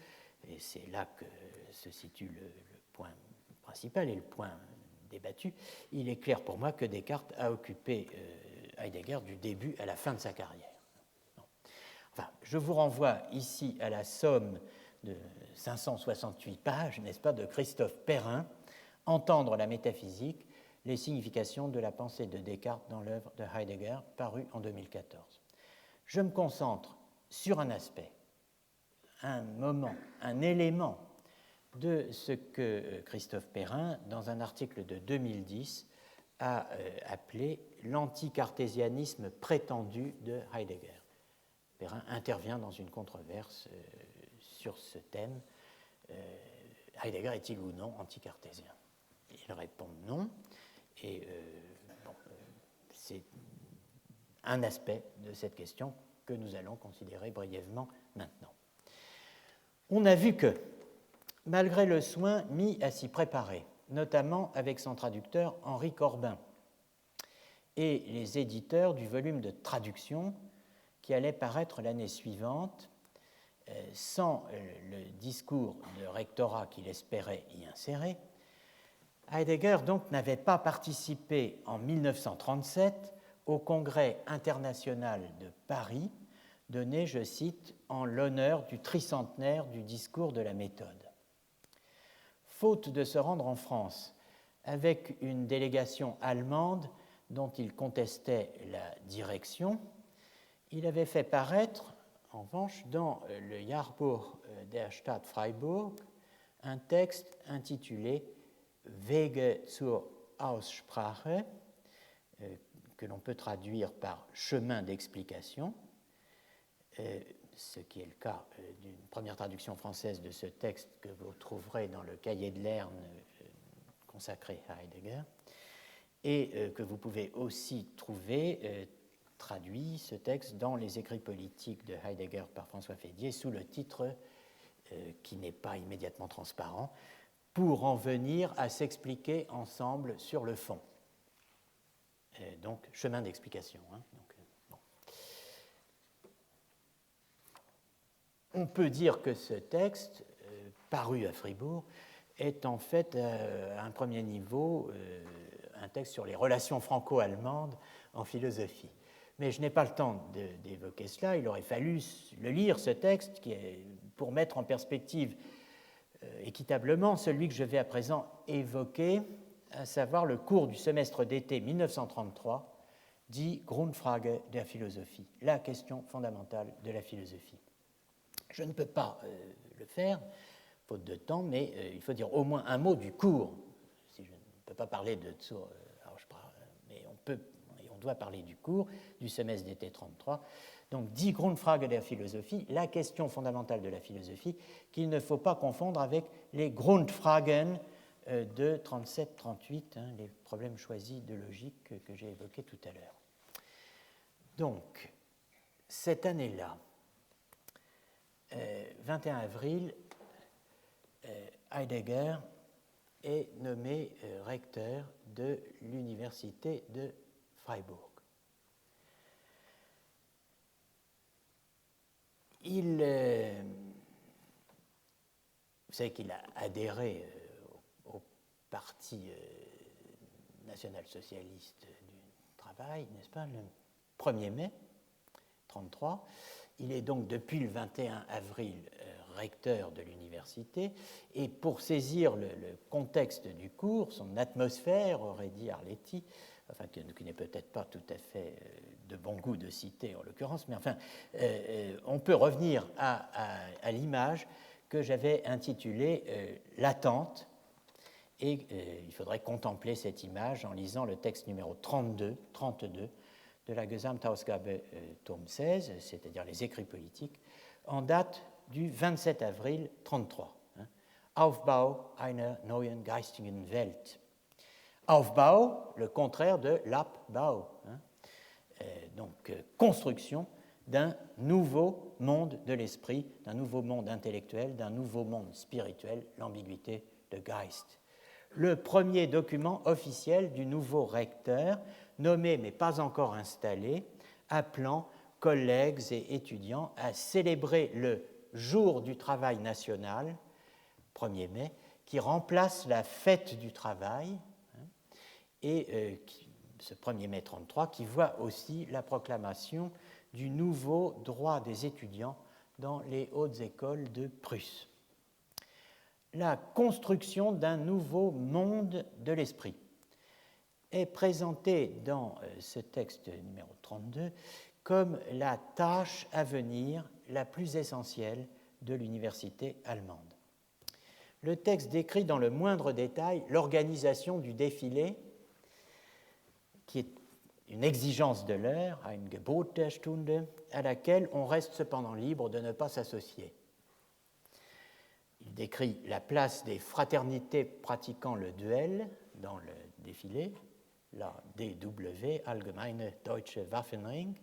et c'est là que se situe le point principal et le point débattu, il est clair pour moi que Descartes a occupé Heidegger du début à la fin de sa carrière. Enfin, je vous renvoie ici à la somme de 568 pages, n'est-ce pas, de Christophe Perrin, Entendre la métaphysique, les significations de la pensée de Descartes dans l'œuvre de Heidegger, paru en 2014. Je me concentre sur un aspect, un moment, un élément de ce que Christophe Perrin, dans un article de 2010, a appelé l'anticartésianisme prétendu de Heidegger. Perrin intervient dans une controverse sur ce thème. Heidegger est-il ou non anti-cartésien? Il répond non, et c'est un aspect de cette question que nous allons considérer brièvement maintenant. On a vu que, malgré le soin mis à s'y préparer, notamment avec son traducteur Henri Corbin et les éditeurs du volume de traduction qui allait paraître l'année suivante, sans le discours de rectorat qu'il espérait y insérer, Heidegger donc n'avait pas participé en 1937 au Congrès international de Paris, donné, je cite, en l'honneur du tricentenaire du discours de la méthode. Faute de se rendre en France avec une délégation allemande dont il contestait la direction, il avait fait paraître, en revanche, dans le Jahrbuch der Stadt Freiburg, un texte intitulé Wege zur Aussprache, que l'on peut traduire par chemin d'explication, ce qui est le cas d'une première traduction française de ce texte que vous trouverez dans le cahier de Lerne consacré à Heidegger, et que vous pouvez aussi trouver traduit, ce texte, dans les écrits politiques de Heidegger par François Fédier, sous le titre, qui n'est pas immédiatement transparent, pour en venir à s'expliquer ensemble sur le fond. Donc, chemin d'explication. Bon. On peut dire que ce texte, paru à Fribourg, est en fait, à un premier niveau, un texte sur les relations franco-allemandes en philosophie. Mais je n'ai pas le temps d'évoquer cela. Il aurait fallu le lire, ce texte, pour mettre en perspective équitablement celui que je vais à présent évoquer, à savoir le cours du semestre d'été 1933, dit Grundfrage der Philosophie, la question fondamentale de la philosophie. Je ne peux pas le faire, faute de temps, mais il faut dire au moins un mot du cours. Si je ne peux pas parler de Zur Aussprache, mais on doit parler du cours du semestre d'été 33. Donc, die Grundfrage der Philosophie, la question fondamentale de la philosophie, qu'il ne faut pas confondre avec les Grundfragen de 37-38, les problèmes choisis de logique que j'ai évoqués tout à l'heure. Donc, cette année-là, 21 avril, Heidegger est nommé recteur de l'université de Freiburg. Vous savez qu'il a adhéré au Parti national-socialiste du travail, n'est-ce pas, le 1er mai 1933. Il est donc depuis le 21 avril recteur de l'université, et pour saisir le contexte du cours, son atmosphère, aurait dit Arletty, enfin qui n'est peut-être pas tout à fait de bon goût de citer en l'occurrence, mais enfin, on peut revenir à l'image que j'avais intitulée « L'attente », et il faudrait contempler cette image en lisant le texte numéro 32 de la Gesamtausgabe tome 16, c'est-à-dire les écrits politiques, en date du 27 avril 1933. Aufbau einer neuen geistigen Welt. Aufbau, le contraire de l'Abbau, donc construction d'un nouveau monde de l'esprit, d'un nouveau monde intellectuel, d'un nouveau monde spirituel, l'ambiguïté de Geist. Le premier document officiel du nouveau recteur, nommé mais pas encore installé, appelant collègues et étudiants à célébrer le jour du travail national, 1er mai, qui remplace la fête du travail, et ce 1er mai 1933, qui voit aussi la proclamation du nouveau droit des étudiants dans les hautes écoles de Prusse. La construction d'un nouveau monde de l'esprit est présentée dans ce texte numéro 32 comme la tâche à venir la plus essentielle de l'université allemande. Le texte décrit dans le moindre détail l'organisation du défilé, qui est une exigence de l'heure, ein Gebot der Stunde, à laquelle on reste cependant libre de ne pas s'associer. Il décrit la place des fraternités pratiquant le duel dans le défilé, la DW, Allgemeine Deutsche Waffenring,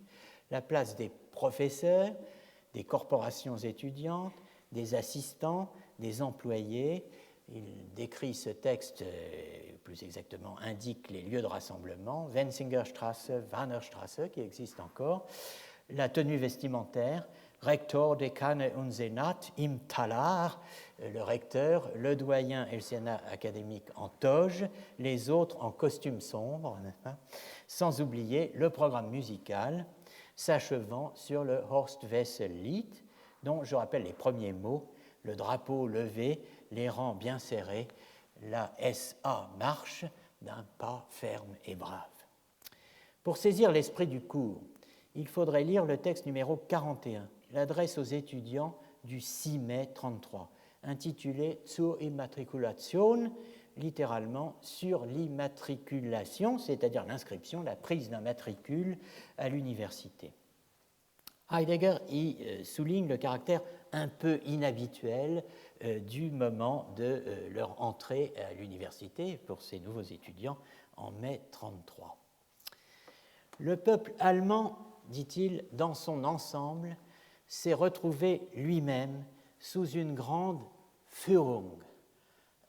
la place des professeurs, des corporations étudiantes, des assistants, des employés. Il décrit ce texte, plus exactement indique les lieux de rassemblement, Wenzingerstrasse, Warnerstrasse, qui existent encore, la tenue vestimentaire, Rector, Dekane und Senat im Talar, le recteur, le doyen et le sénat académique en toge, les autres en costume sombre, sans oublier le programme musical, s'achevant sur le Horst-Wessel-Lied, dont je rappelle les premiers mots, le drapeau levé, les rangs bien serrés, la SA marche d'un pas ferme et brave. Pour saisir l'esprit du cours, il faudrait lire le texte numéro 41, l'adresse aux étudiants du 6 mai 1933, intitulé Zur Immatrikulation, littéralement sur l'immatriculation, c'est-à-dire l'inscription, la prise d'un matricule à l'université. Heidegger y souligne le caractère un peu inhabituel du moment de leur entrée à l'université pour ces nouveaux étudiants en mai 1933. Le peuple allemand, dit-il, dans son ensemble, s'est retrouvé lui-même sous une grande Führung.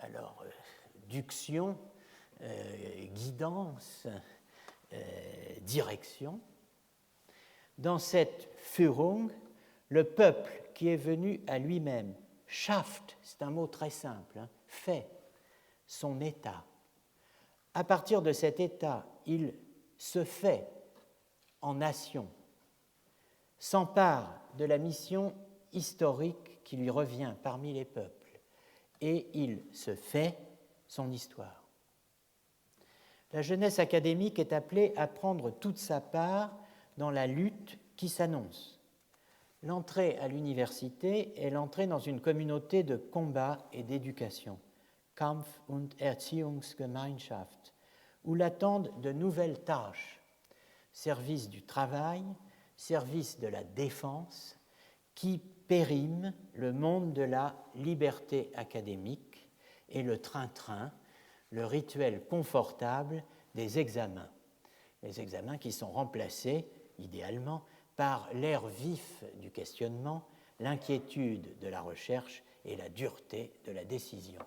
Alors, duction, guidance, direction. Dans cette Führung, le peuple qui est venu à lui-même schafft, c'est un mot très simple, fait son état. À partir de cet état, il se fait en nation, s'empare de la mission historique qui lui revient parmi les peuples, et il se fait son histoire. La jeunesse académique est appelée à prendre toute sa part dans la lutte qui s'annonce. L'entrée à l'université est l'entrée dans une communauté de combat et d'éducation, Kampf- und Erziehungsgemeinschaft, où l'attendent de nouvelles tâches, service du travail, service de la défense, qui périment le monde de la liberté académique et le train-train, le rituel confortable des examens. Les examens qui sont remplacés, idéalement, par l'air vif du questionnement, l'inquiétude de la recherche et la dureté de la décision.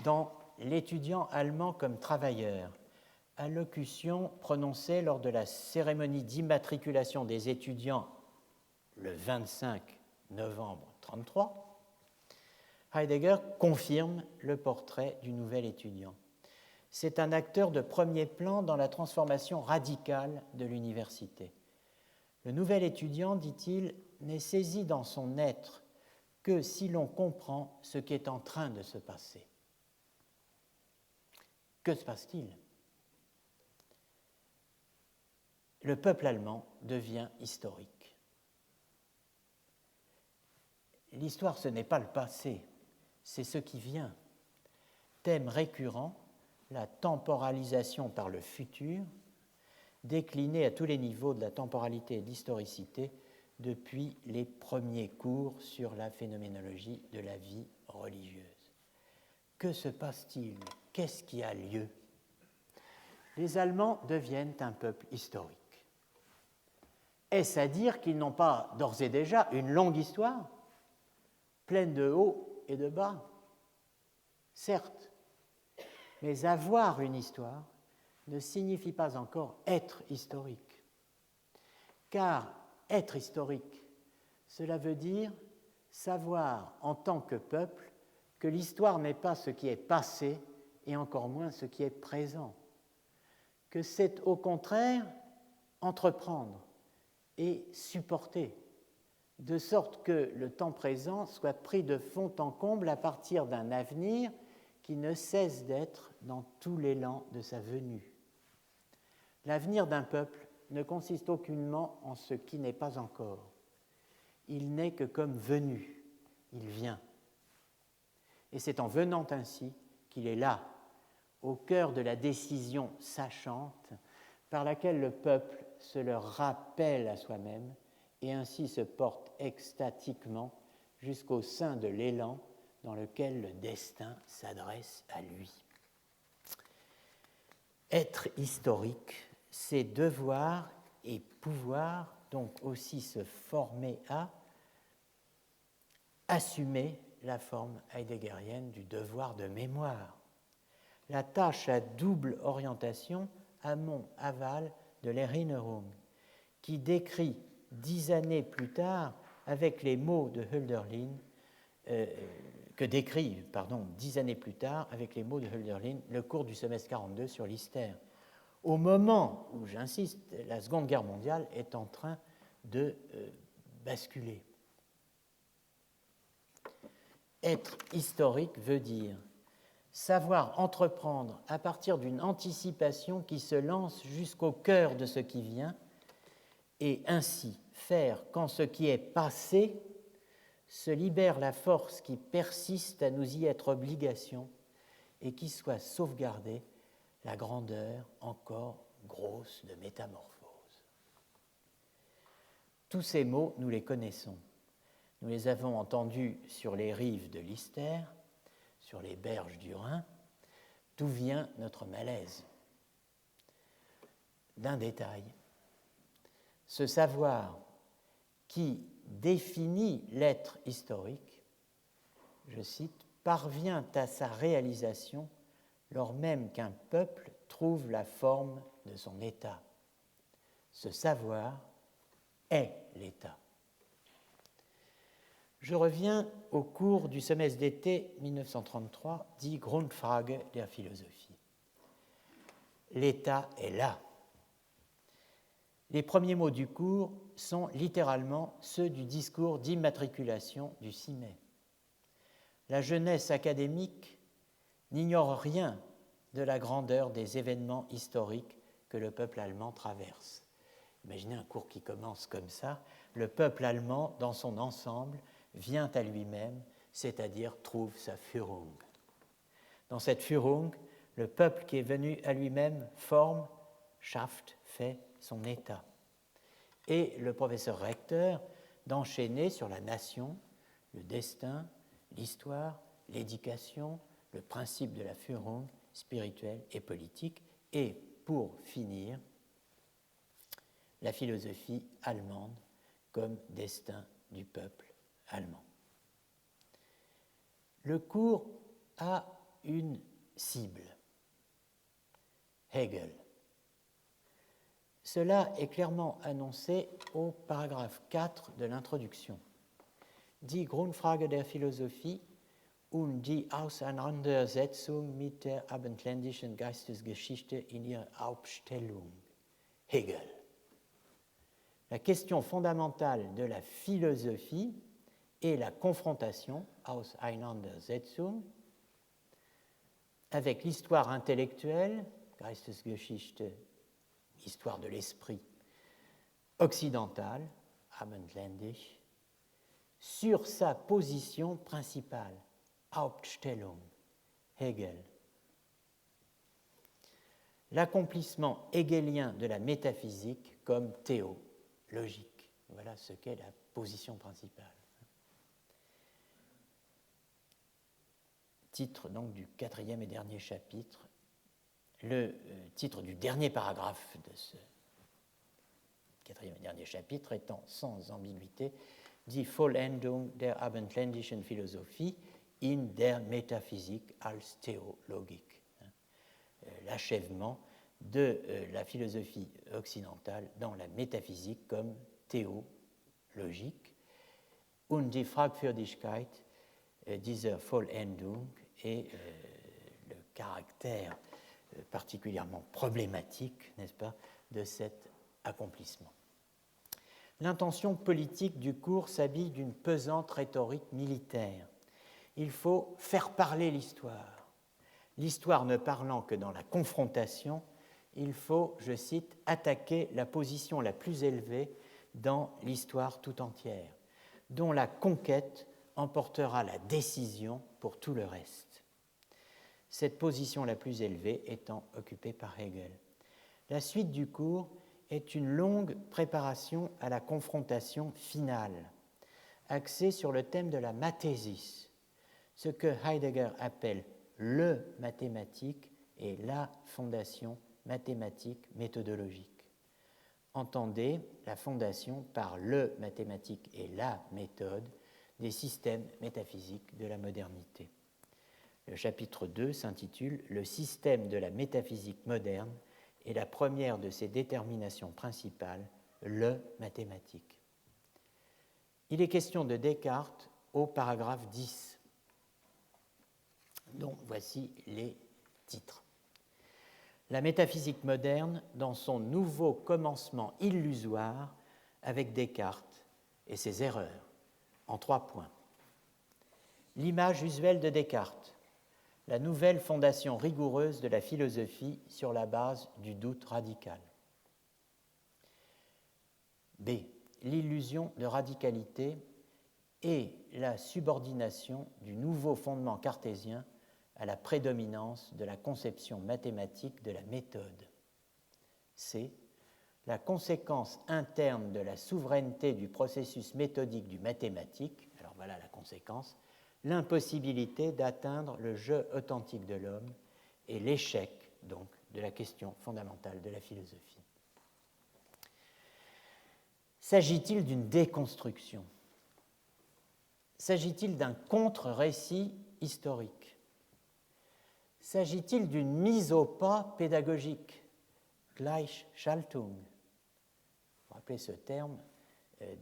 Dans L'étudiant allemand comme travailleur, allocution prononcée lors de la cérémonie d'immatriculation des étudiants le 25 novembre 1933, Heidegger confirme le portrait du nouvel étudiant. C'est un acteur de premier plan dans la transformation radicale de l'université. Le nouvel étudiant, dit-il, n'est saisi dans son être que si l'on comprend ce qui est en train de se passer. Que se passe-t-il ? Le peuple allemand devient historique. L'histoire, ce n'est pas le passé, c'est ce qui vient. Thème récurrent, la temporalisation par le futur, déclinée à tous les niveaux de la temporalité et de l'historicité depuis les premiers cours sur la phénoménologie de la vie religieuse. Que se passe-t-il ? Qu'est-ce qui a lieu ? Les Allemands deviennent un peuple historique. Est-ce à dire qu'ils n'ont pas d'ores et déjà une longue histoire, pleine de hauts et de bas ? Certes, mais avoir une histoire ne signifie pas encore être historique. Car être historique, cela veut dire savoir en tant que peuple que l'histoire n'est pas ce qui est passé et encore moins ce qui est présent, que c'est au contraire entreprendre et supporter, de sorte que le temps présent soit pris de fond en comble à partir d'un avenir qui ne cesse d'être dans tout l'élan de sa venue. L'avenir d'un peuple ne consiste aucunement en ce qui n'est pas encore. Il n'est que comme venu, il vient. Et c'est en venant ainsi qu'il est là, au cœur de la décision sachante, par laquelle le peuple se le rappelle à soi-même et ainsi se porte extatiquement jusqu'au sein de l'élan dans lequel le destin s'adresse à lui. Être historique, c'est devoir et pouvoir donc aussi se former à assumer la forme heideggerienne du devoir de mémoire. La tâche à double orientation amont-aval de l'Erinnerung, qui décrit 10 années plus tard avec les mots de Hölderlin, 10 années plus tard avec les mots de Hölderlin le cours du semestre 42 sur Lister, au moment où, j'insiste, la Seconde Guerre mondiale est en train de basculer. Être historique veut dire savoir entreprendre à partir d'une anticipation qui se lance jusqu'au cœur de ce qui vient et ainsi faire quand ce qui est passé se libère la force qui persiste à nous y être obligation et qui soit sauvegardée la grandeur encore grosse de métamorphose. Tous ces mots, nous les connaissons. Nous les avons entendus sur les rives de l'Ister, sur les berges du Rhin. D'où vient notre malaise? D'un détail. Ce savoir qui définit l'être historique, je cite, parvient à sa réalisation lors même qu'un peuple trouve la forme de son état. Ce savoir est l'état. Je reviens au cours du semestre d'été 1933, dit Grundfrage der Philosophie. L'état est là. Les premiers mots du cours sont littéralement ceux du discours d'immatriculation du 6 mai. La jeunesse académique n'ignore rien de la grandeur des événements historiques que le peuple allemand traverse. Imaginez un cours qui commence comme ça. Le peuple allemand, dans son ensemble, vient à lui-même, c'est-à-dire trouve sa Führung. Dans cette Führung, le peuple qui est venu à lui-même forme, schafft, fait son état. Et le professeur recteur d'enchaîner sur la nation, le destin, l'histoire, l'éducation, le principe de la Führung spirituelle et politique, et pour finir, la philosophie allemande comme destin du peuple allemand. Le cours a une cible, Hegel. Cela est clairement annoncé au paragraphe 4 de l'introduction. Die Grundfrage der Philosophie und die Auseinandersetzung mit der abendländischen Geistesgeschichte in ihrer Aufstellung. Hegel. La question fondamentale de la philosophie est la confrontation, Auseinandersetzung, avec l'histoire intellectuelle, Geistesgeschichte, histoire de l'esprit occidentale, abendländisch, sur sa position principale, Hauptstellung, Hegel. L'accomplissement hegelien de la métaphysique comme théologique. Voilà ce qu'est la position principale. Titre donc du 4e et dernier chapitre, le titre du dernier paragraphe de ce 4e et dernier chapitre étant sans ambiguïté Die Vollendung der abendländischen Philosophie in der Metaphysik als Theologik. L'achèvement de la philosophie occidentale dans la métaphysique comme théologique. Und die Fragwürdigkeit dieser Vollendung et le caractère particulièrement problématique, n'est-ce pas, de cet accomplissement. L'intention politique du cours s'habille d'une pesante rhétorique militaire. Il faut faire parler l'histoire. L'histoire ne parlant que dans la confrontation, il faut, je cite, attaquer la position la plus élevée dans l'histoire tout entière, dont la conquête emportera la décision pour tout le reste. Cette position la plus élevée étant occupée par Hegel. La suite du cours est une longue préparation à la confrontation finale, axée sur le thème de la mathésis, ce que Heidegger appelle le mathématique et la fondation mathématique méthodologique. Entendez la fondation par le mathématique et la méthode des systèmes métaphysiques de la modernité. Le chapitre 2 s'intitule « Le système de la métaphysique moderne » et la première de ses déterminations principales, le mathématique. Il est question de Descartes au paragraphe 10, dont voici les titres. La métaphysique moderne dans son nouveau commencement illusoire avec Descartes et ses erreurs, en 3 points. L'image usuelle de Descartes, la nouvelle fondation rigoureuse de la philosophie sur la base du doute radical. B. L'illusion de radicalité et la subordination du nouveau fondement cartésien à la prédominance de la conception mathématique de la méthode. C. La conséquence interne de la souveraineté du processus méthodique du mathématique, alors voilà la conséquence, l'impossibilité d'atteindre le jeu authentique de l'homme et l'échec, donc, de la question fondamentale de la philosophie. S'agit-il d'une déconstruction? S'agit-il d'un contre-récit historique? S'agit-il d'une mise au pas pédagogique, Gleichschaltung? Vous rappelez ce terme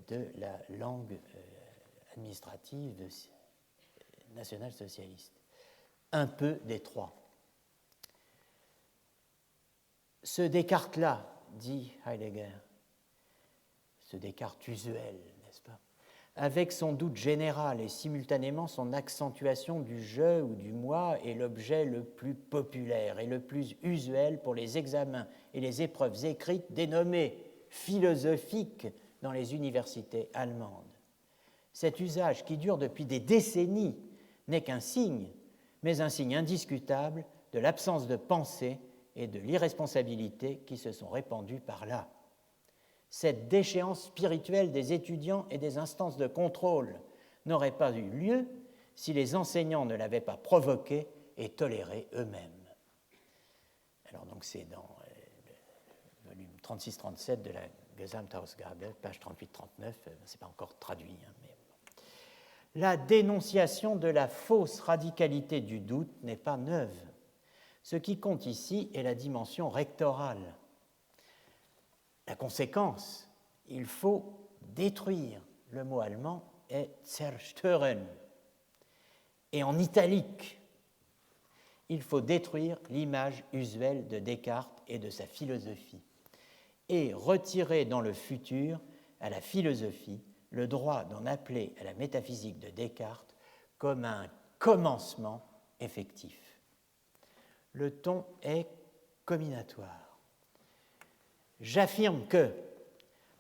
de la langue administrative national-socialiste. Un peu des trois. Ce Descartes-là, dit Heidegger, ce Descartes usuel, n'est-ce pas, avec son doute général et simultanément son accentuation du je ou du moi, est l'objet le plus populaire et le plus usuel pour les examens et les épreuves écrites dénommées philosophiques dans les universités allemandes. Cet usage qui dure depuis des décennies n'est qu'un signe, mais un signe indiscutable de l'absence de pensée et de l'irresponsabilité qui se sont répandues par là. Cette déchéance spirituelle des étudiants et des instances de contrôle n'aurait pas eu lieu si les enseignants ne l'avaient pas provoquée et tolérée eux-mêmes. Alors donc c'est dans le volume 36-37 de la Gesamtausgabe, page 38-39, c'est pas encore traduit, mais la dénonciation de la fausse radicalité du doute n'est pas neuve. Ce qui compte ici est la dimension rectorale. La conséquence, il faut détruire. Le mot allemand est zerstören. Et en italique, il faut détruire l'image usuelle de Descartes et de sa philosophie et retirer dans le futur à la philosophie le droit d'en appeler à la métaphysique de Descartes comme un commencement effectif. Le ton est comminatoire. J'affirme que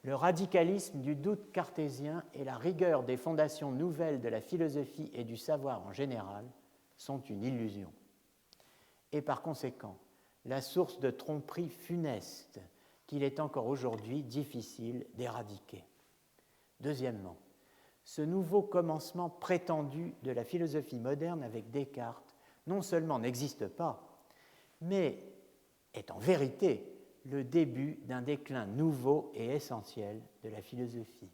le radicalisme du doute cartésien et la rigueur des fondations nouvelles de la philosophie et du savoir en général sont une illusion. Et par conséquent, la source de tromperies funestes qu'il est encore aujourd'hui difficile d'éradiquer. Deuxièmement, ce nouveau commencement prétendu de la philosophie moderne avec Descartes non seulement n'existe pas, mais est en vérité le début d'un déclin nouveau et essentiel de la philosophie.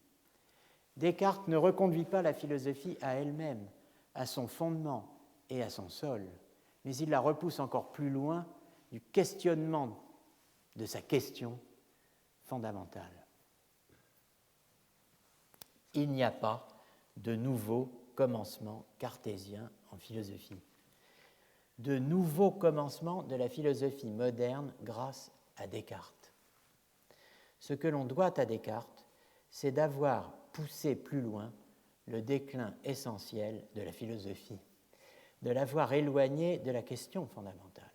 Descartes ne reconduit pas la philosophie à elle-même, à son fondement et à son sol, mais il la repousse encore plus loin du questionnement de sa question fondamentale. Il n'y a pas de nouveau commencement cartésien en philosophie, de nouveau commencement de la philosophie moderne grâce à Descartes. Ce que l'on doit à Descartes, c'est d'avoir poussé plus loin le déclin essentiel de la philosophie, de l'avoir éloigné de la question fondamentale.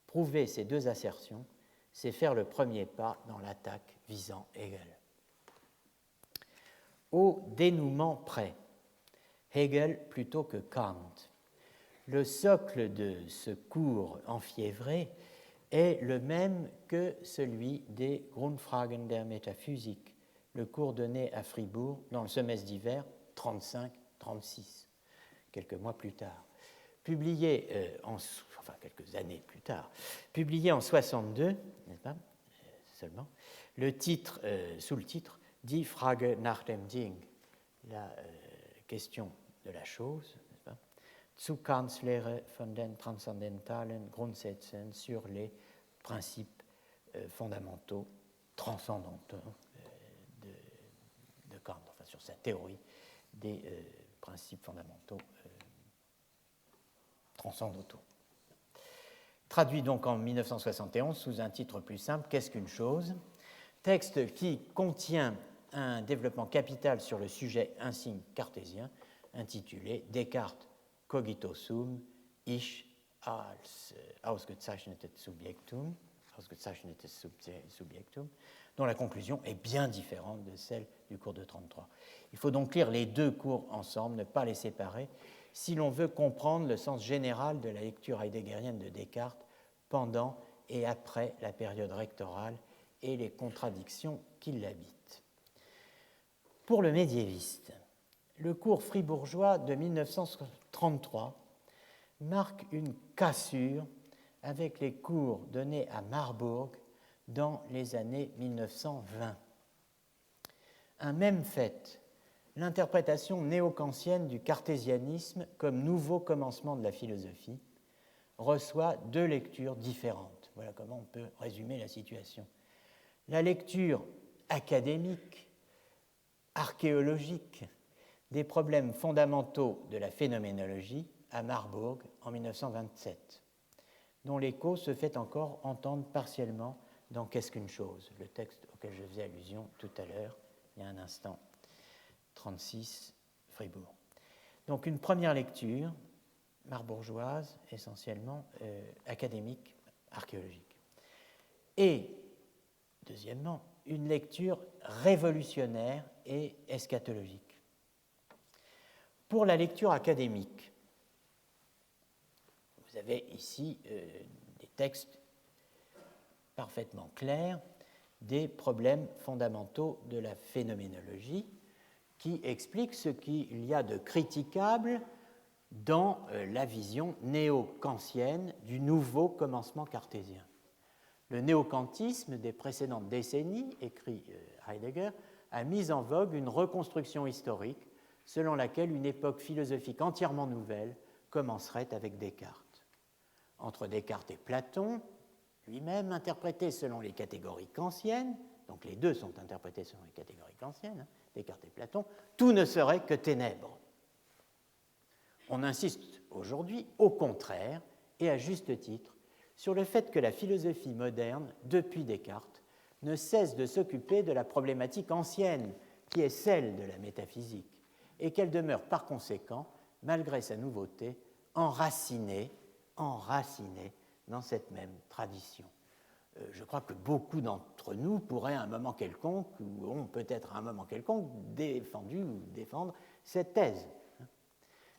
Prouver ces deux assertions, c'est faire le premier pas dans l'attaque visant Hegel. Au dénouement près, Hegel plutôt que Kant. Le socle de ce cours enfiévré est le même que celui des Grundfragen der Metaphysik, le cours donné à Fribourg dans le semestre d'hiver 35-36, quelques mois plus tard. Publié quelques années plus tard, publié en 62, n'est-ce pas, seulement, sous le titre Die Frage nach dem Ding, la question de la chose, n'est-ce pas, Zukannslehre von den transzendentalen Grundsätzen, sur les principes fondamentaux, transcendantaux de Kant, enfin sur sa théorie des principes fondamentaux transcendantaux. Traduit donc en 1971 sous un titre plus simple, Qu'est-ce qu'une chose ? Texte qui contient un développement capital sur le sujet insigne cartésien intitulé Descartes cogito sum, ich als ausgezeichnetes Subjektum, dont la conclusion est bien différente de celle du cours de 33. Il faut donc lire les deux cours ensemble, ne pas les séparer, si l'on veut comprendre le sens général de la lecture heideggerienne de Descartes pendant et après la période rectorale et les contradictions qui l'habitent. Pour le médiéviste, le cours fribourgeois de 1933 marque une cassure avec les cours donnés à Marbourg dans les années 1920. Un même fait, l'interprétation néo-kantienne du cartésianisme comme nouveau commencement de la philosophie, reçoit deux lectures différentes. Voilà comment on peut résumer la situation. La lecture académique, archéologique, des problèmes fondamentaux de la phénoménologie à Marbourg en 1927, dont l'écho se fait encore entendre partiellement dans Qu'est-ce qu'une chose, le texte auquel je faisais allusion tout à l'heure, il y a un instant, 36, Fribourg. Donc une première lecture, marbourgeoise, essentiellement académique, archéologique. Et, deuxièmement, une lecture révolutionnaire et eschatologique. Pour la lecture académique, vous avez ici des textes parfaitement clairs des problèmes fondamentaux de la phénoménologie qui expliquent ce qu'il y a de critiquable dans la vision néo-kantienne du nouveau commencement cartésien. Le néo-kantisme des précédentes décennies, écrit Heidegger, a mis en vogue une reconstruction historique selon laquelle une époque philosophique entièrement nouvelle commencerait avec Descartes. Entre Descartes et Platon, lui-même interprété selon les catégories kantiennes, donc les deux sont interprétés selon les catégories kantiennes, Descartes et Platon, tout ne serait que ténèbres. On insiste aujourd'hui, au contraire, et à juste titre, sur le fait que la philosophie moderne, depuis Descartes, ne cesse de s'occuper de la problématique ancienne, qui est celle de la métaphysique, et qu'elle demeure par conséquent, malgré sa nouveauté, enracinée dans cette même tradition. Je crois que beaucoup d'entre nous pourraient à un moment quelconque, ou ont peut-être à un moment quelconque, défendu ou défendre cette thèse.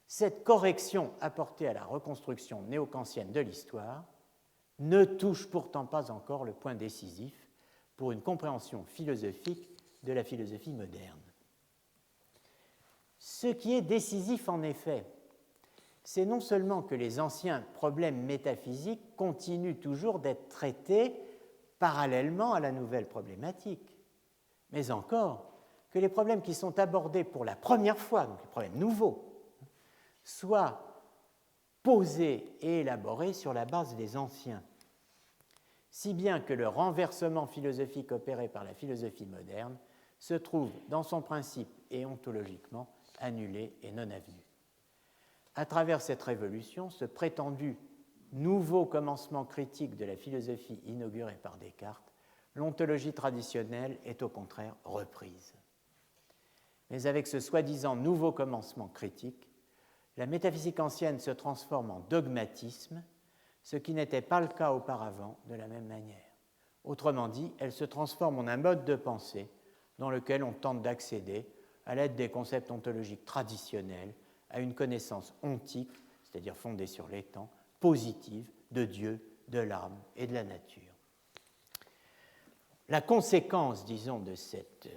Cette correction apportée à la reconstruction néo-kantienne de l'histoire ne touche pourtant pas encore le point décisif pour une compréhension philosophique de la philosophie moderne. Ce qui est décisif en effet, c'est non seulement que les anciens problèmes métaphysiques continuent toujours d'être traités parallèlement à la nouvelle problématique, mais encore que les problèmes qui sont abordés pour la première fois, donc les problèmes nouveaux, soient posés et élaborés sur la base des anciens, si bien que le renversement philosophique opéré par la philosophie moderne se trouve dans son principe et ontologiquement annulé et non avenu. À travers cette révolution, ce prétendu nouveau commencement critique de la philosophie inauguré par Descartes, l'ontologie traditionnelle est au contraire reprise. Mais avec ce soi-disant nouveau commencement critique, la métaphysique ancienne se transforme en dogmatisme, ce qui n'était pas le cas auparavant de la même manière. Autrement dit, elle se transforme en un mode de pensée dans lequel on tente d'accéder, à l'aide des concepts ontologiques traditionnels, à une connaissance ontique, c'est-à-dire fondée sur les temps, positive de Dieu, de l'âme et de la nature. La conséquence, disons, de cette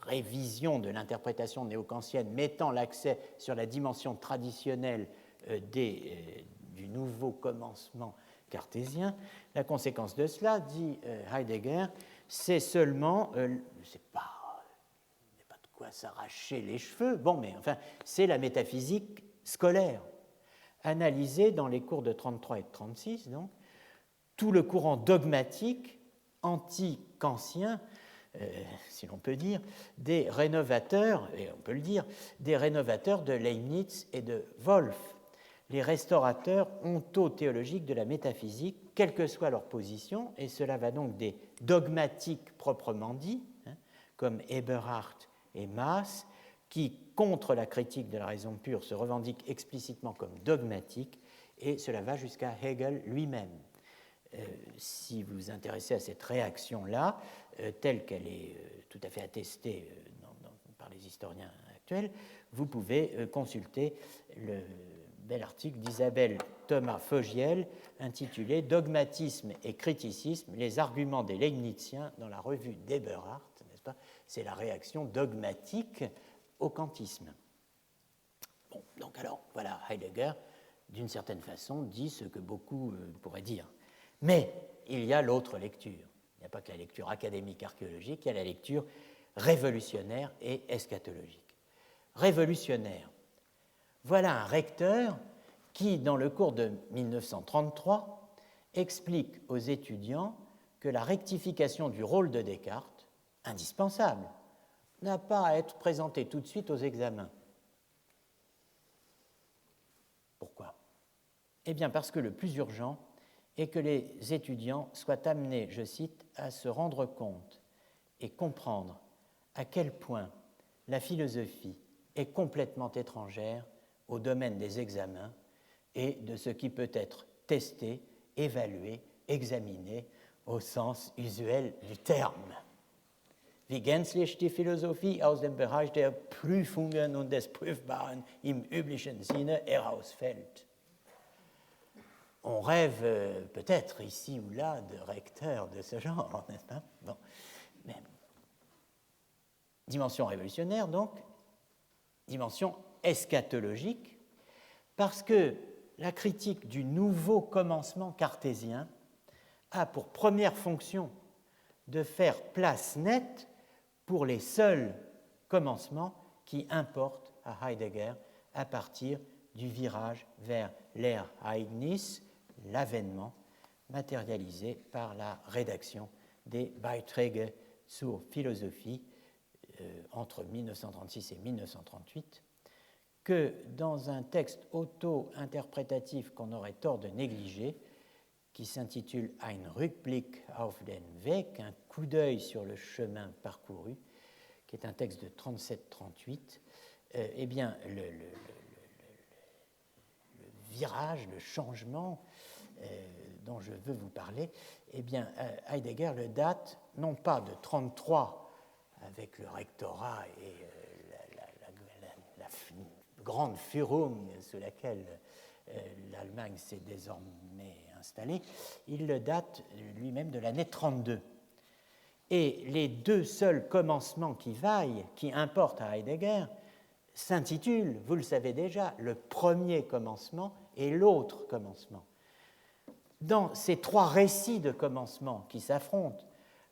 révision de l'interprétation néo-kantienne mettant l'accent sur la dimension traditionnelle du nouveau commencement cartésien, la conséquence de cela, dit Heidegger, c'est seulement, c'est pas de quoi s'arracher les cheveux, bon, mais enfin, c'est la métaphysique scolaire, analysée dans les cours de 33 et de 36, donc, tout le courant dogmatique anti-kantien, si l'on peut dire, des rénovateurs, et on peut le dire, des rénovateurs de Leibniz et de Wolff, les restaurateurs ontothéologiques de la métaphysique, quelle que soit leur position, et cela va donc des dogmatiques proprement dits, comme Eberhard et Maass, qui, contre la critique de la raison pure, se revendiquent explicitement comme dogmatiques, et cela va jusqu'à Hegel lui-même. Si vous vous intéressez à cette réaction-là, telle qu'elle est tout à fait attestée par les historiens actuels, vous pouvez consulter le bel article d'Isabelle Thomas-Fogiel intitulé « Dogmatisme et criticisme, les arguments des Leibniziens dans la revue d'Eberhard », n'est-ce pas ? C'est la réaction dogmatique au kantisme. Bon, donc alors, voilà, Heidegger, d'une certaine façon, dit ce que beaucoup pourraient dire. Mais il y a l'autre lecture. Il n'y a pas que la lecture académique archéologique, il y a la lecture révolutionnaire et eschatologique. Révolutionnaire. Voilà un recteur qui, dans le cours de 1933, explique aux étudiants que la rectification du rôle de Descartes, indispensable, n'a pas à être présentée tout de suite aux examens. Pourquoi ? Eh bien parce que le plus urgent est que les étudiants soient amenés, je cite, à se rendre compte et comprendre à quel point la philosophie est complètement étrangère au domaine des examens et de ce qui peut être testé, évalué, examiné au sens usuel du terme. Wie gänzlich die Philosophie aus dem Bereich der Prüfungen und des Prüfbaren im üblichen Sinne herausfällt. On rêve peut-être ici ou là de recteurs de ce genre, n'est-ce pas ? Bon. Mais, dimension révolutionnaire, donc, dimension eschatologique, parce que la critique du nouveau commencement cartésien a pour première fonction de faire place nette pour les seuls commencements qui importent à Heidegger à partir du virage vers l'Ereignis, l'avènement, matérialisé par la rédaction des Beiträge zur Philosophie entre 1936 et 1938, que dans un texte auto-interprétatif qu'on aurait tort de négliger, qui s'intitule Ein Rückblick auf den Weg, un coup d'œil sur le chemin parcouru, qui est un texte de 37-38, eh bien, le virage, le changement dont je veux vous parler, eh bien, Heidegger le date non pas de 33 avec le rectorat et la grande Führung sous laquelle l'Allemagne s'est désormais installée, il le date lui-même de l'année 32. Et les deux seuls commencements qui vaillent, qui importent à Heidegger, s'intitulent, vous le savez déjà, le premier commencement et l'autre commencement. Dans ces trois récits de commencement qui s'affrontent,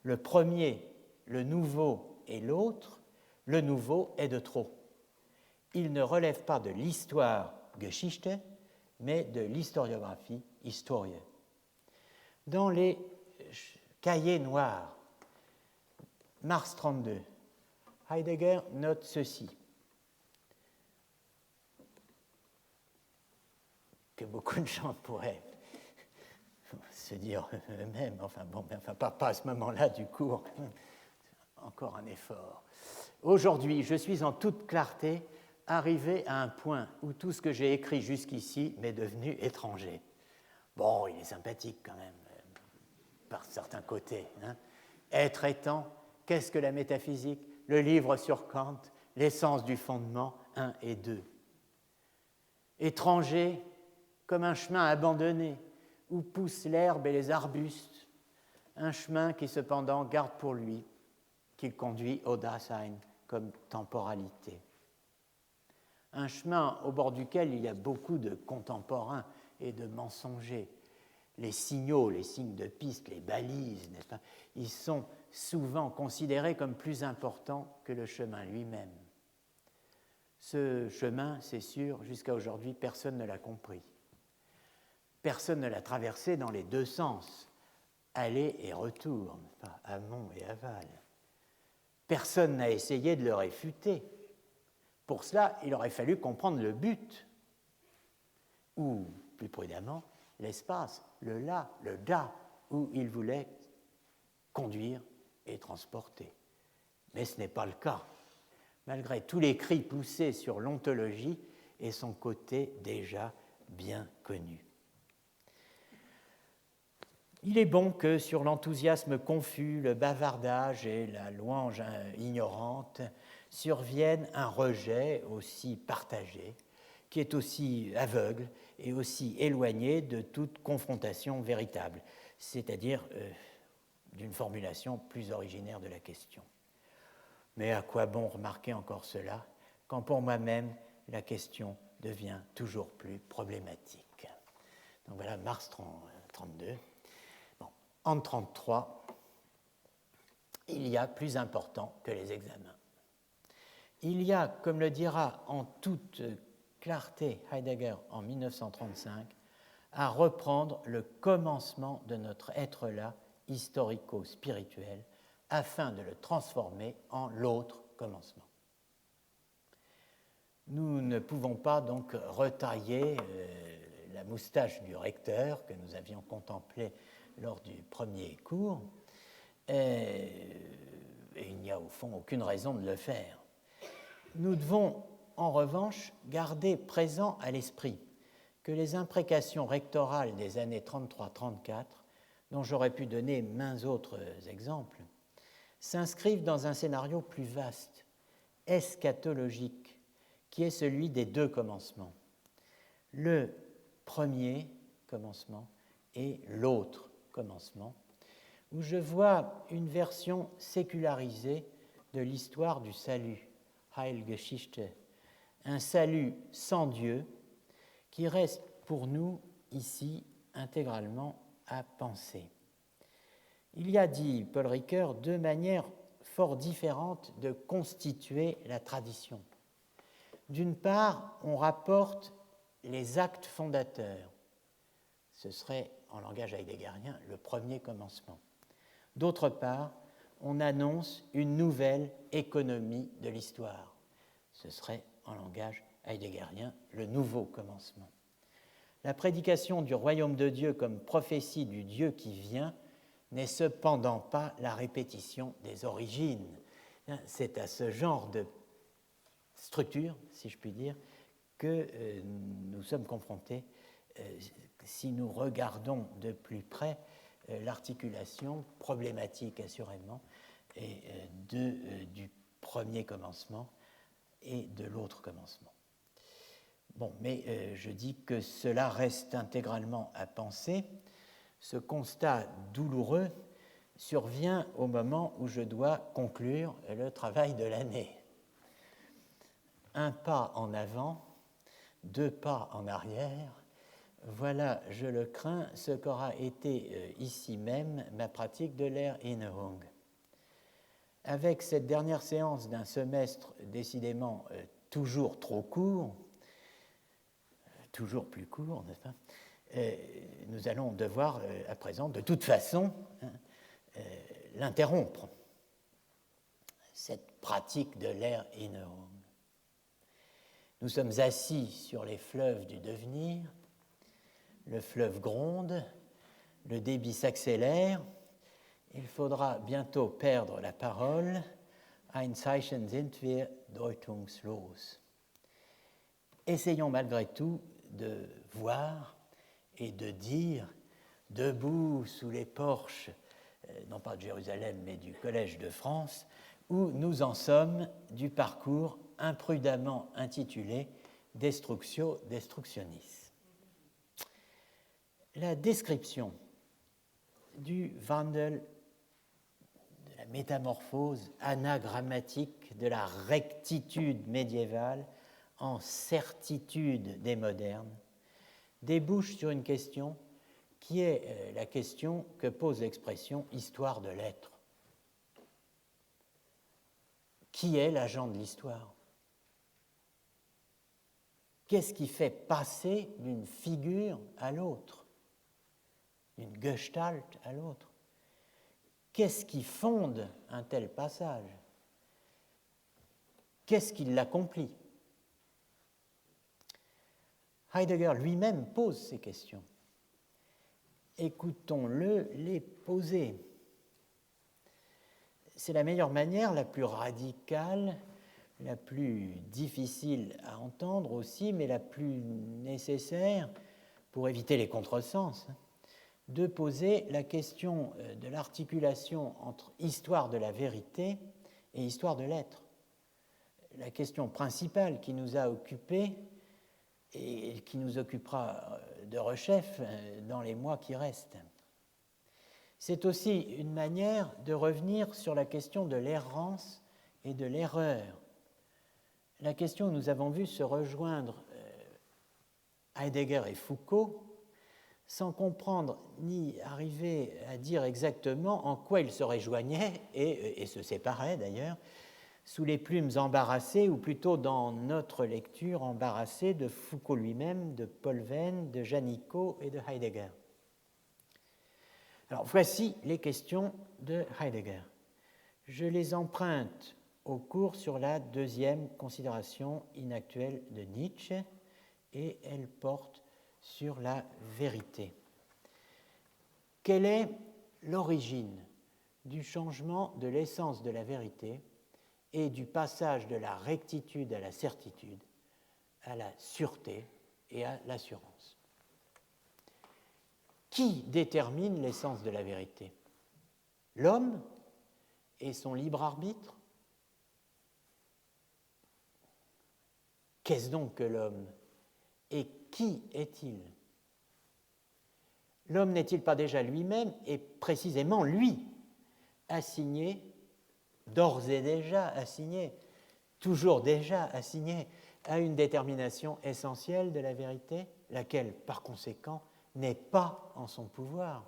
le premier, le nouveau et l'autre, le nouveau est de trop. Il ne relève pas de l'histoire Geschichte, mais de l'historiographie Historie. Dans les cahiers noirs, mars 32, Heidegger note ceci, que beaucoup de gens pourraient se dire eux-mêmes, pas à ce moment-là du cours, encore un effort. Aujourd'hui, je suis en toute clarté arrivé à un point où tout ce que j'ai écrit jusqu'ici m'est devenu étranger. Bon, il est sympathique quand même, par certains côtés. Être étant, qu'est-ce que la métaphysique ? Le livre sur Kant, l'essence du fondement 1 et 2. Étranger, comme un chemin abandonné, où poussent l'herbe et les arbustes, un chemin qui cependant garde pour lui qu'il conduit au Dasein comme temporalité. Un chemin au bord duquel il y a beaucoup de contemporains et de mensongers. Les signaux, les signes de piste, les balises, n'est-ce pas, ils sont souvent considérés comme plus importants que le chemin lui-même. Ce chemin, c'est sûr, jusqu'à aujourd'hui, personne ne l'a compris. Personne ne l'a traversé dans les deux sens, aller et retour, amont et aval. Personne n'a essayé de le réfuter. Pour cela, il aurait fallu comprendre le but, ou, plus prudemment, l'espace, le là, le da, où il voulait conduire et transporter. Mais ce n'est pas le cas, malgré tous les cris poussés sur l'ontologie et son côté déjà bien connu. Il est bon que sur l'enthousiasme confus, le bavardage et la louange ignorante survienne un rejet aussi partagé, qui est aussi aveugle et aussi éloigné de toute confrontation véritable, c'est-à-dire d'une formulation plus originaire de la question. Mais à quoi bon remarquer encore cela, quand pour moi-même, la question devient toujours plus problématique. Donc voilà, mars 32. Bon, en 33, il y a plus important que les examens. Il y a, comme le dira en toute clarté Heidegger en 1935, à reprendre le commencement de notre être-là historico-spirituel afin de le transformer en l'autre commencement. Nous ne pouvons pas donc retailler la moustache du recteur que nous avions contemplée lors du premier cours, et il n'y a au fond aucune raison de le faire. Nous devons en revanche garder présent à l'esprit que les imprécations rectorales des années 33-34, dont j'aurais pu donner maints autres exemples, s'inscrivent dans un scénario plus vaste, eschatologique, qui est celui des deux commencements. Le premier commencement et l'autre commencement, où je vois une version sécularisée de l'histoire du salut, Heilgeschichte, un salut sans Dieu qui reste pour nous ici intégralement à penser. Il y a, dit Paul Ricoeur, deux manières fort différentes de constituer la tradition. D'une part, on rapporte les actes fondateurs. Ce serait, en langage heideggerien, le premier commencement. D'autre part, on annonce une nouvelle économie de l'histoire. Ce serait, en langage heideggerien, le nouveau commencement. La prédication du royaume de Dieu comme prophétie du Dieu qui vient n'est cependant pas la répétition des origines. C'est à ce genre de structure, si je puis dire, que nous sommes confrontés si nous regardons de plus près l'articulation problématique, assurément, du premier commencement et de l'autre commencement. Bon, mais je dis que cela reste intégralement à penser. Ce constat douloureux survient au moment où je dois conclure le travail de l'année. Un pas en avant, deux pas en arrière, voilà, je le crains, ce qu'aura été ici même ma pratique de Lehrerinnerung. Avec cette dernière séance d'un semestre décidément toujours trop court, toujours plus court, n'est-ce pas, nous allons devoir à présent, de toute façon, l'interrompre, cette pratique de Lehrerinnerung. Nous sommes assis sur les fleuves du devenir, le fleuve gronde, le débit s'accélère, il faudra bientôt perdre la parole. Ein Zeichen sind wir deutungslos. Essayons malgré tout de voir et de dire, debout sous les porches, non pas de Jérusalem, mais du Collège de France, où nous en sommes du parcours imprudemment intitulé Destructio Destructionis. la description du Wandel, de la métamorphose anagrammatique de la rectitude médiévale en certitude des modernes, débouche sur une question qui est la question que pose l'expression « histoire de l'être ». Qui est l'agent de l'histoire? Qu'est-ce qui fait passer d'une figure à l'autre, d'une gestalt à l'autre? Qu'est-ce qui fonde un tel passage? Qu'est-ce qui l'accomplit? Heidegger lui-même pose ces questions. Écoutons-le les poser. C'est la meilleure manière, la plus radicale, la plus difficile à entendre aussi, mais la plus nécessaire pour éviter les contresens, de poser la question de l'articulation entre histoire de la vérité et histoire de l'être. La question principale qui nous a occupés et qui nous occupera de rechef dans les mois qui restent. C'est aussi une manière de revenir sur la question de l'errance et de l'erreur. La question où nous avons vu se rejoindre Heidegger et Foucault sans comprendre ni arriver à dire exactement en quoi ils se rejoignaient et se séparaient d'ailleurs, sous les plumes embarrassées, ou plutôt dans notre lecture embarrassée de Foucault lui-même, de Paul Venn, de Janicot et de Heidegger. Alors voici les questions de Heidegger. Je les emprunte au cours sur la deuxième considération inactuelle de Nietzsche et elles portent sur la vérité. Quelle est l'origine du changement de l'essence de la vérité et du passage de la rectitude à la certitude, à la sûreté et à l'assurance? Qui détermine l'essence de la vérité? L'homme et son libre arbitre? Qu'est-ce donc que l'homme? Et qui est-il? L'homme n'est-il pas déjà lui-même, et précisément lui, assigné, d'ores et déjà assigné, toujours déjà assigné à une détermination essentielle de la vérité, laquelle, par conséquent, n'est pas en son pouvoir?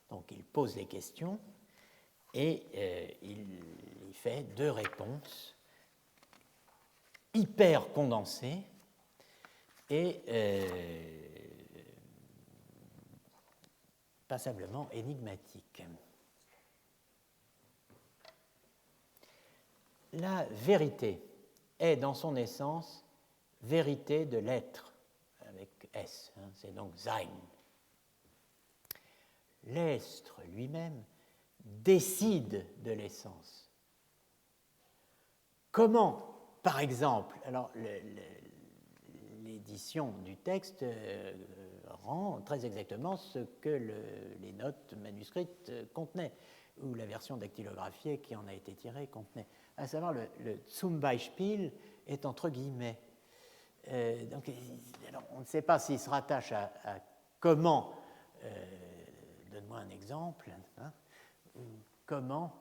Donc il pose les questions et il fait deux réponses hyper condensées et passablement énigmatiques. La vérité est dans son essence vérité de l'être, avec S, c'est donc Sein. L'être lui-même décide de l'essence. Comment, par exemple, alors l'édition du texte rend très exactement ce que les notes manuscrites contenaient, ou la version dactylographiée qui en a été tirée contenait, à savoir le Zum Beispiel est entre guillemets. Donc, alors, on ne sait pas s'il se rattache à comment, donne-moi un exemple, ou comment,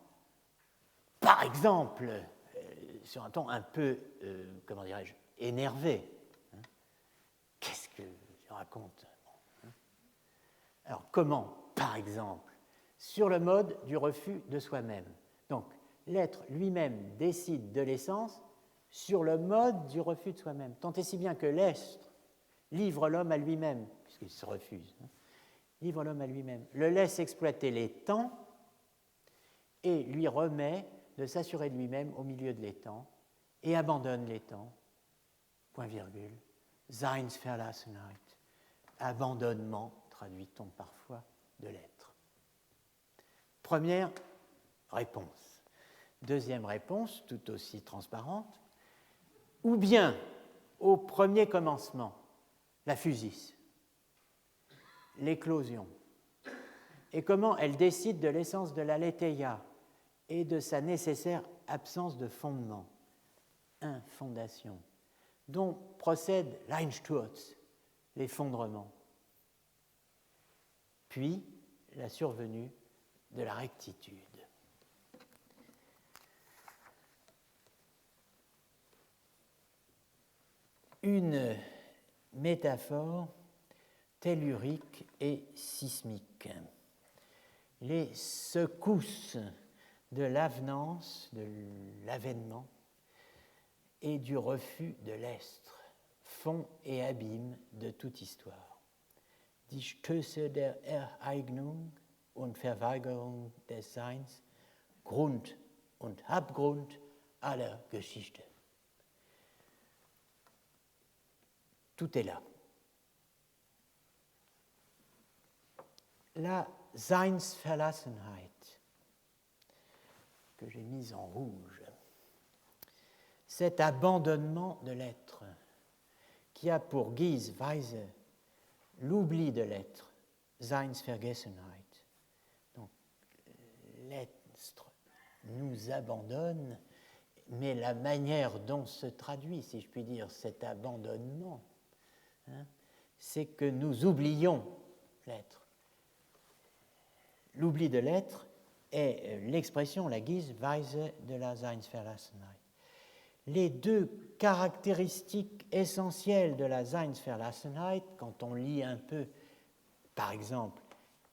par exemple, sur un ton un peu, comment dirais-je, énervé. Qu'est-ce que je raconte? Alors, comment, par exemple, sur le mode du refus de soi-même. Donc, l'être lui-même décide de l'essence sur le mode du refus de soi-même. Tant et si bien que l'être livre l'homme à lui-même, puisqu'il se refuse, livre l'homme à lui-même, le laisse exploiter les temps et lui remet de s'assurer de lui-même au milieu de l'étang et abandonne l'étang, point virgule, Seinsverlassenheit, abandonnement, traduit-on parfois, de l'être. Première réponse. Deuxième réponse, tout aussi transparente, ou bien au premier commencement, la physis, l'éclosion, et comment elle décide de l'essence de l'aletheia et de sa nécessaire absence de fondement, infondation, dont procède l'Einsturz, l'effondrement, puis la survenue de la rectitude. Une métaphore tellurique et sismique. Les secousses de l'avenance, de l'avènement et du refus de l'estre, fond et abîme de toute histoire. Die Stöße der Ereignung und Verweigerung des Seins, Grund und Abgrund aller Geschichte. Tout est là. La Seinsverlassenheit, que j'ai mise en rouge, cet abandonnement de l'être qui a pour guise Weise l'oubli de l'être, Seinsvergessenheit. Donc, l'être nous abandonne, mais la manière dont se traduit, si je puis dire, cet abandonnement, c'est que nous oublions l'être. L'oubli de l'être est l'expression, la guise Weise de la Seinsverlassenheit. Les deux caractéristiques essentielles de la Seinsverlassenheit, quand on lit un peu, par exemple,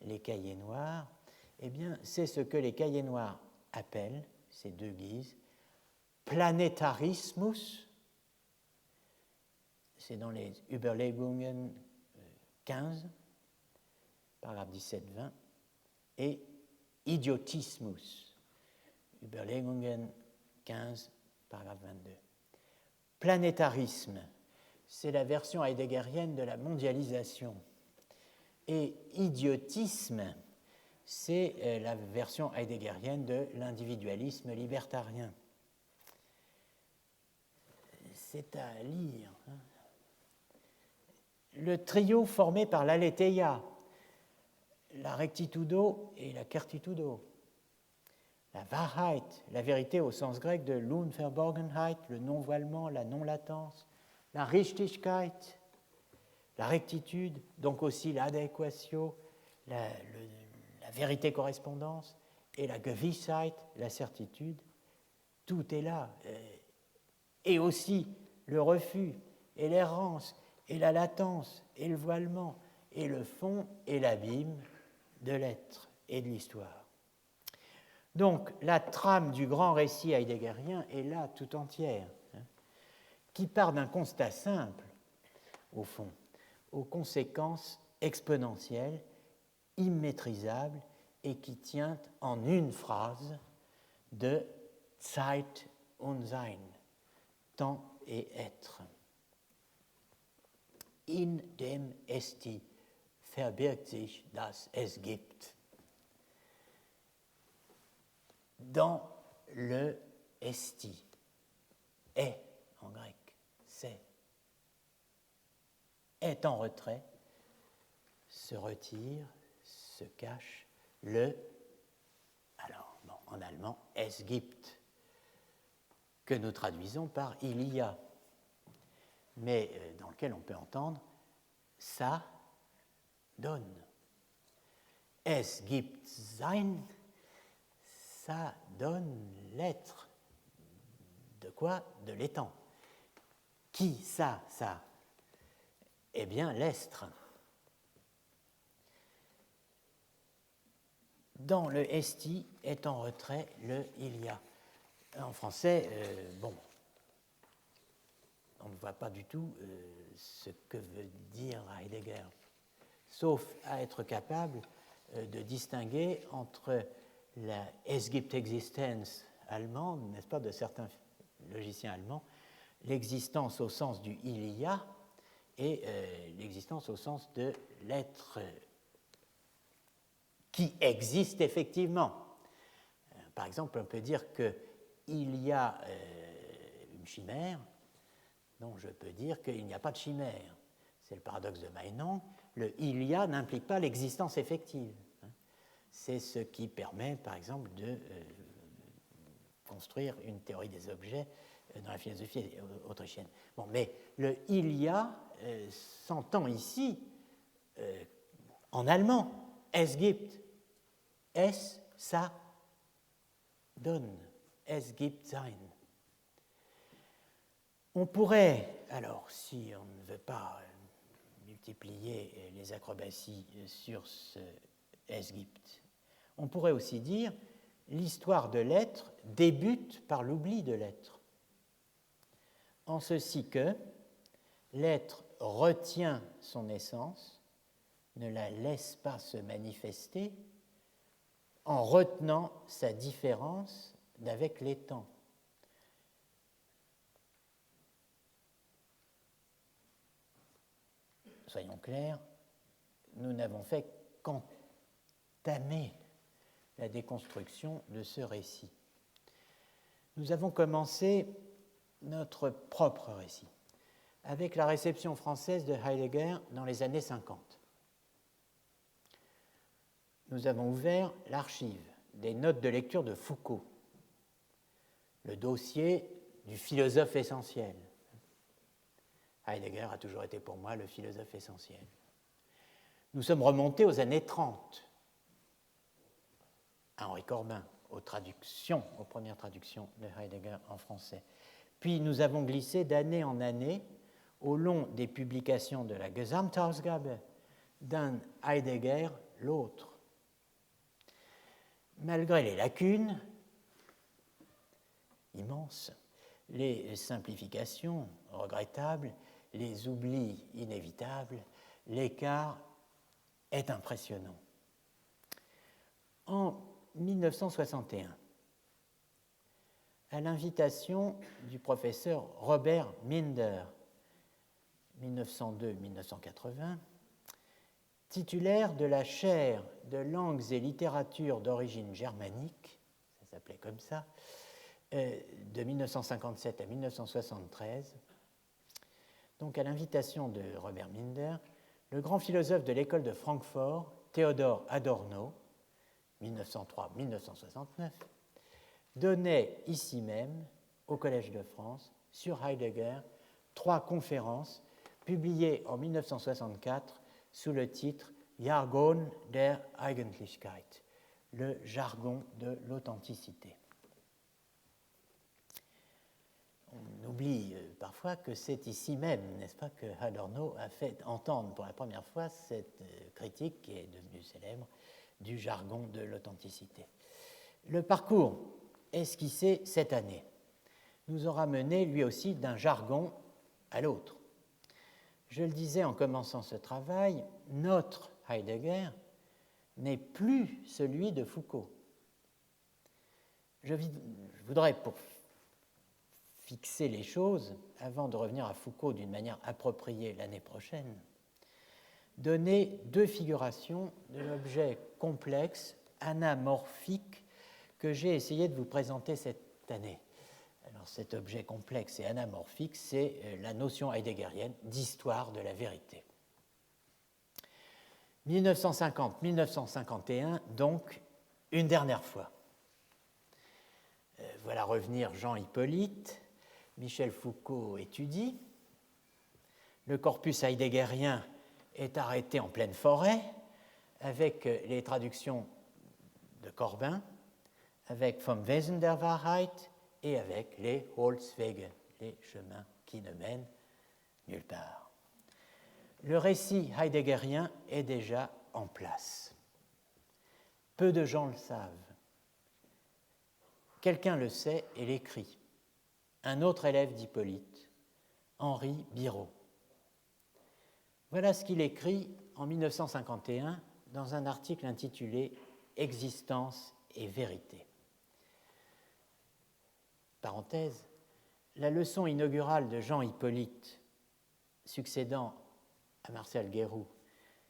les Cahiers noirs, eh bien, c'est ce que les Cahiers noirs appellent, ces deux guises, Planetarismus, c'est dans les Überlegungen 15, paragraphe 17-20, et Idiotismus, Überlegungen 15, paragraphe 22. Planétarisme, c'est la version heideggerienne de la mondialisation. Et idiotisme, c'est la version heideggerienne de l'individualisme libertarien. C'est à lire. Le trio formé par l'aletheia, la rectitudo et la certitudo. La Wahrheit, la vérité au sens grec de l'Unverborgenheit, le non-voilement, la non-latence. La Richtigkeit, la rectitude, donc aussi l'adéquatio, la vérité correspondance, et la Gewissheit, la certitude. Tout est là. Et aussi le refus, et l'errance, et la latence, et le voilement, et le fond et l'abîme de l'être et de l'histoire. Donc, la trame du grand récit heideggerien est là tout entière, qui part d'un constat simple, au fond, aux conséquences exponentielles, immaîtrisables, et qui tient en une phrase de Zeit und Sein, temps et être. In dem Esti verbirgt sich das Es gibt. Dans le esti, est en grec, c'est, est en retrait, se retire, se cache, en allemand, es gibt, que nous traduisons par il y a, mais dans lequel on peut entendre ça donne. Es gibt sein, ça donne l'être. De quoi? De l'étant. Qui ça? Eh bien, l'estre. Dans le esti est en retrait le il y a. En français, on ne voit pas du tout ce que veut dire Heidegger, sauf à être capable de distinguer entre la Es gibt Existenz allemande, n'est-ce pas, de certains logiciens allemands, l'existence au sens du il y a et l'existence au sens de l'être qui existe effectivement. Par exemple, on peut dire qu'il y a une chimère, donc je peux dire qu'il n'y a pas de chimère. C'est le paradoxe de Meinong. Le il y a n'implique pas l'existence effective. C'est ce qui permet, par exemple, de construire une théorie des objets dans la philosophie autrichienne. Bon, mais le il y a s'entend ici en allemand, es gibt, es, ça donne, es gibt sein. On pourrait, alors si on ne veut pas multiplier les acrobaties sur ce es gibt, on pourrait aussi dire l'histoire de l'être débute par l'oubli de l'être, en ceci que l'être retient son essence, ne la laisse pas se manifester, en retenant sa différence d'avec les temps. Soyons clairs, nous n'avons fait qu'entamer la déconstruction de ce récit. Nous avons commencé notre propre récit avec la réception française de Heidegger dans les années 50. Nous avons ouvert l'archive des notes de lecture de Foucault, le dossier du philosophe essentiel. Heidegger a toujours été pour moi le philosophe essentiel. Nous sommes remontés aux années 30, à Henri Corbin, aux premières traductions de Heidegger en français. Puis nous avons glissé d'année en année au long des publications de la Gesamtausgabe, d'un Heidegger l'autre. Malgré les lacunes immenses, les simplifications regrettables, les oublis inévitables, l'écart est impressionnant. En 1961, à l'invitation du professeur Robert Minder, 1902-1980, titulaire de la chaire de langues et littératures d'origine germanique, ça s'appelait comme ça, de 1957 à 1973, donc à l'invitation de Robert Minder, le grand philosophe de l'école de Francfort, Theodor Adorno, 1903-1969, donnait ici même, au Collège de France, sur Heidegger, 3 conférences publiées en 1964 sous le titre Jargon der Eigentlichkeit, le jargon de l'authenticité. On oublie parfois que c'est ici même, n'est-ce pas, que Adorno a fait entendre pour la première fois cette critique qui est devenue célèbre du jargon de l'authenticité. Le parcours esquissé cette année nous aura mené lui aussi d'un jargon à l'autre. Je le disais en commençant ce travail, notre Heidegger n'est plus celui de Foucault. Je voudrais, pour fixer les choses, avant de revenir à Foucault d'une manière appropriée l'année prochaine, donner 2 figurations de l'objet complexe, anamorphique, que j'ai essayé de vous présenter cette année. Alors cet objet complexe et anamorphique, c'est la notion heideggerienne d'histoire de la vérité. 1950-1951, donc, une dernière fois. Voilà revenir Jean Hippolyte, Michel Foucault étudie, le corpus heideggerien est arrêté en pleine forêt, avec les traductions de Corbin, avec Vom Wesen der Wahrheit et avec les Holzwege, les chemins qui ne mènent nulle part. Le récit heideggerien est déjà en place. Peu de gens le savent. Quelqu'un le sait et l'écrit. Un autre élève d'Hippolyte, Henri Biraud. Voilà ce qu'il écrit en 1951 dans un article intitulé « Existence et vérité ». Parenthèse, la leçon inaugurale de Jean Hippolyte, succédant à Martial Guéroult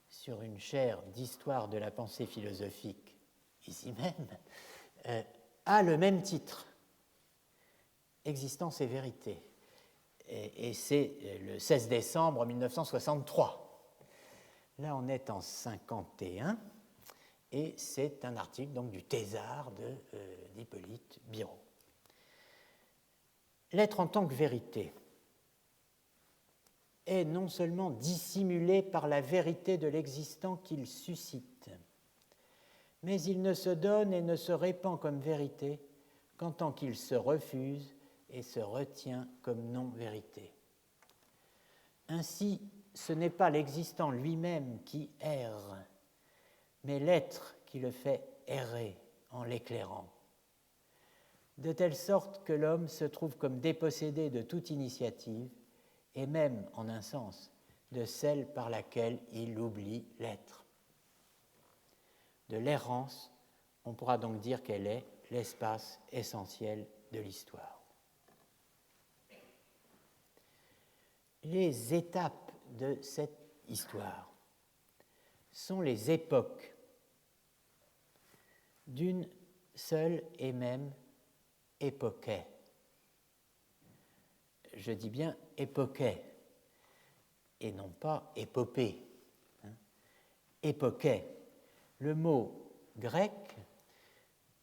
sur une chaire d'histoire de la pensée philosophique, ici même, a le même titre, Existence et vérité. Et c'est le 16 décembre 1963. Là, on est en 51, et c'est un article donc, du thésard d'Hippolyte Biraud. l'être en tant que vérité est non seulement dissimulé par la vérité de l'existant qu'il suscite, mais il ne se donne et ne se répand comme vérité qu'en tant qu'il se refuse et se retient comme non-vérité. Ainsi, ce n'est pas l'existant lui-même qui erre, mais l'être qui le fait errer en l'éclairant, de telle sorte que l'homme se trouve comme dépossédé de toute initiative, et même, en un sens, de celle par laquelle il oublie l'être. De l'errance, on pourra donc dire qu'elle est l'espace essentiel de l'histoire. Les étapes de cette histoire sont les époques d'une seule et même époquet. Je dis bien époquet et non pas épopée. Époquet, le mot grec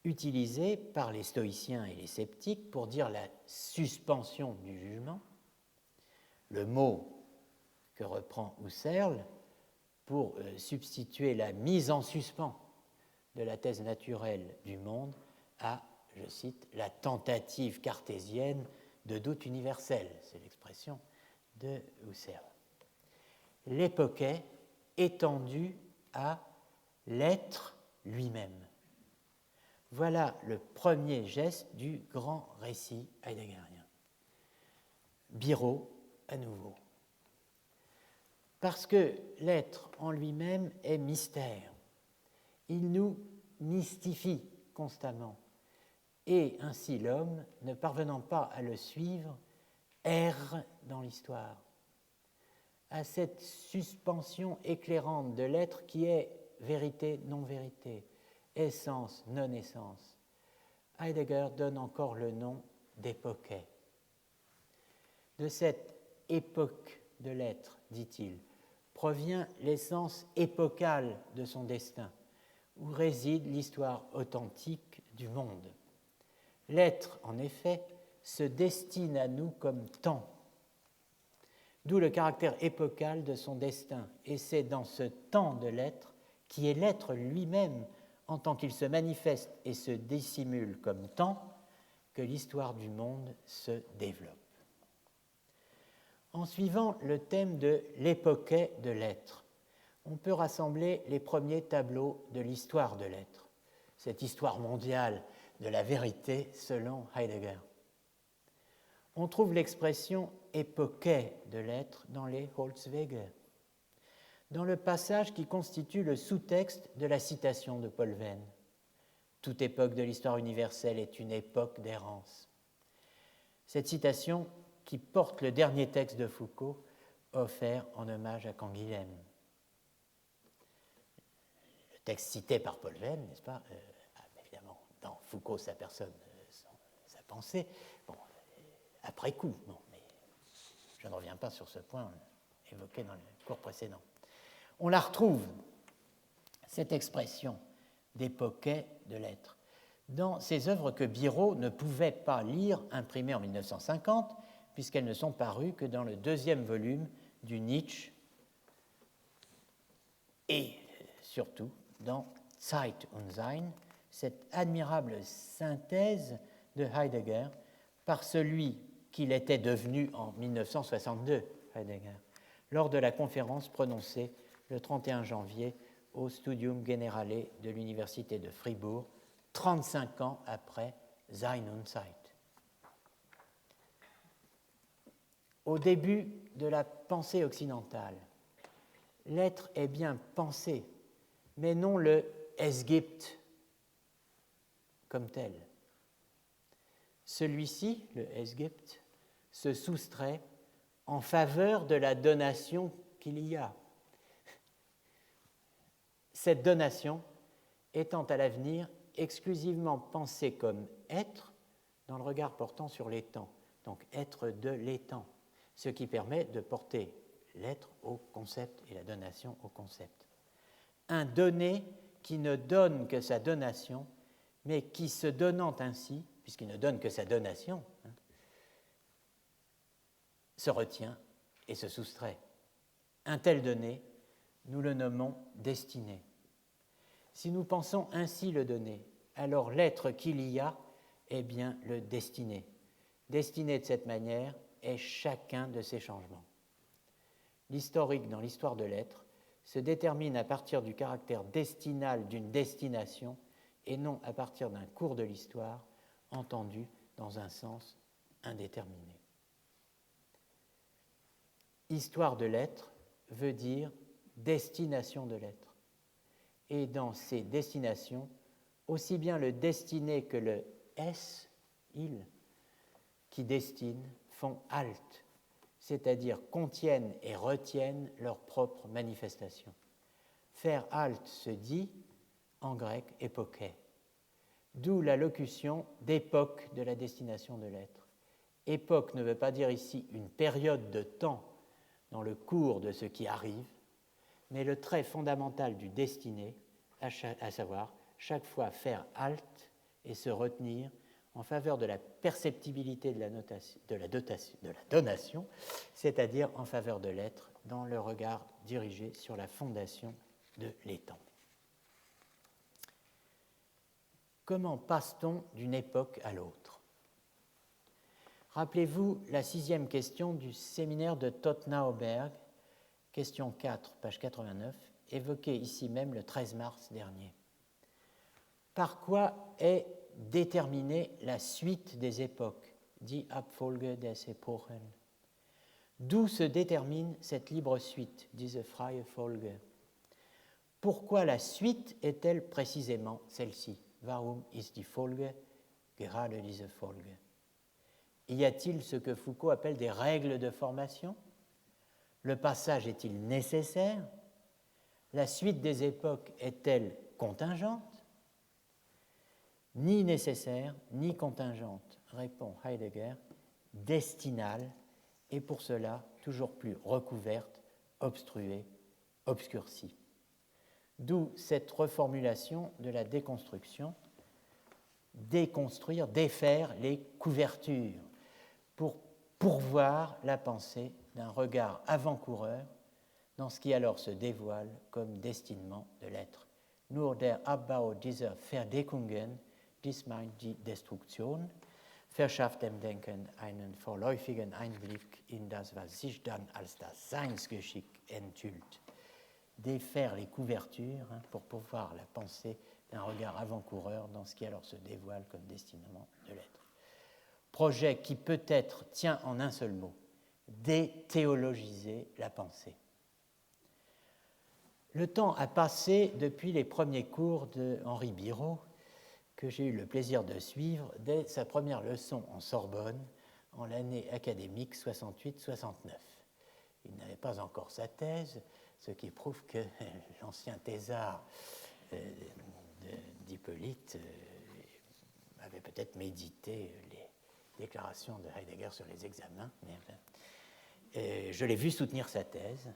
utilisé par les stoïciens et les sceptiques pour dire la suspension du jugement, le mot que reprend Husserl pour substituer la mise en suspens de la thèse naturelle du monde à, je cite, la tentative cartésienne de doute universel, c'est l'expression de Husserl. L'époquet étendu à l'être lui-même. Voilà le premier geste du grand récit heideggerien. Biro, à nouveau. Parce que l'être en lui-même est mystère. Il nous mystifie constamment. Et ainsi l'homme, ne parvenant pas à le suivre, erre dans l'histoire. À cette suspension éclairante de l'être qui est vérité, non-vérité, essence, non-essence, Heidegger donne encore le nom d'époquet. De cette époque de l'être, dit-il, provient l'essence épocale de son destin, où réside l'histoire authentique du monde. L'être, en effet, se destine à nous comme temps, d'où le caractère épocal de son destin, et c'est dans ce temps de l'être, qui est l'être lui-même, en tant qu'il se manifeste et se dissimule comme temps, que l'histoire du monde se développe. En suivant le thème de l'époquet de l'être, on peut rassembler les premiers tableaux de l'histoire de l'être, cette histoire mondiale de la vérité selon Heidegger. On trouve l'expression époquet de l'être dans les Holzwege, dans le passage qui constitue le sous-texte de la citation de Paul Venn. Toute époque de l'histoire universelle est une époque d'errance. Cette citation qui porte le dernier texte de Foucault, offert en hommage à Canguilhem. Le texte cité par Paul Venn, n'est-ce pas, évidemment, dans Foucault, sa personne, sa pensée, bon, après coup, bon, mais je ne reviens pas sur ce point évoqué dans le cours précédent. On la retrouve, cette expression d'époquet de l'être, dans ces œuvres que Biro ne pouvait pas lire imprimées en 1950, puisqu'elles ne sont parues que dans le deuxième volume du Nietzsche et surtout dans Zeit und Sein, cette admirable synthèse de Heidegger par celui qu'il était devenu en 1962, Heidegger, lors de la conférence prononcée le 31 janvier au Studium Generale de l'Université de Fribourg, 35 ans après Sein und Zeit. Au début de la pensée occidentale, l'être est bien pensé, mais non le Es gibt comme tel. Celui-ci, le Es gibt, se soustrait en faveur de la donation qu'il y a. Cette donation étant à l'avenir exclusivement pensée comme être dans le regard portant sur l'étant, donc être de l'étant, ce qui permet de porter l'être au concept et la donation au concept. Un donné qui ne donne que sa donation, mais qui, se donnant ainsi, puisqu'il ne donne que sa donation, se retient et se soustrait. Un tel donné, nous le nommons destinée. Si nous pensons ainsi le donné, alors l'être qu'il y a est bien le destiné. Destiné de cette manière est chacun de ces changements. L'historique dans l'histoire de l'être se détermine à partir du caractère destinal d'une destination et non à partir d'un cours de l'histoire entendu dans un sens indéterminé. Histoire de l'être veut dire destination de l'être. Et dans ces destinations, aussi bien le destiné que le S, il, qui destinent, font halte, c'est-à-dire contiennent et retiennent leur propre manifestation. Faire halte se dit, en grec, époché, d'où la locution d'époque de la destination de l'être. Époque ne veut pas dire ici une période de temps dans le cours de ce qui arrive, mais le trait fondamental du destiné, à savoir chaque fois faire halte et se retenir en faveur de la perceptibilité de la donation, c'est-à-dire en faveur de l'être dans le regard dirigé sur la fondation de l'étang. Comment passe-t-on d'une époque à l'autre ? Rappelez-vous la 6e question du séminaire de Tottenhauberg, question 4, page 89, évoquée ici même le 13 mars dernier. Par quoi est déterminer la suite des époques, die Abfolge des Epochen. D'où se détermine cette libre suite, diese freie Folge. Pourquoi la suite est-elle précisément celle-ci? Warum ist die Folge gerade diese Folge? Y a-t-il ce que Foucault appelle des règles de formation? Le passage est-il nécessaire? La suite des époques est-elle contingente? Ni nécessaire, ni contingente, répond Heidegger, destinale, et pour cela toujours plus recouverte, obstruée, obscurcie. D'où cette reformulation de la déconstruction, déconstruire, défaire les couvertures, pour pourvoir la pensée d'un regard avant-coureur dans ce qui alors se dévoile comme destinement de l'être. Nur der Abbau dieser Verdeckungen, dies meint die Destruktion, verschafft dem Denken einen vorläufigen Einblick in das, was sich dann als das Seinsgeschick enthüllt. Défaire les couvertures pour pouvoir la pensée d'un regard avant-coureur dans ce qui alors se dévoile comme destinement de l'être. Projet qui peut-être tient en un seul mot, déthéologiser la pensée. Le temps a passé depuis les premiers cours de Henri Biraud, que j'ai eu le plaisir de suivre dès sa première leçon en Sorbonne en l'année académique 68-69. Il n'avait pas encore sa thèse, ce qui prouve que l'ancien thésard d'Hippolyte avait peut-être médité les déclarations de Heidegger sur les examens. Mais je l'ai vu soutenir sa thèse,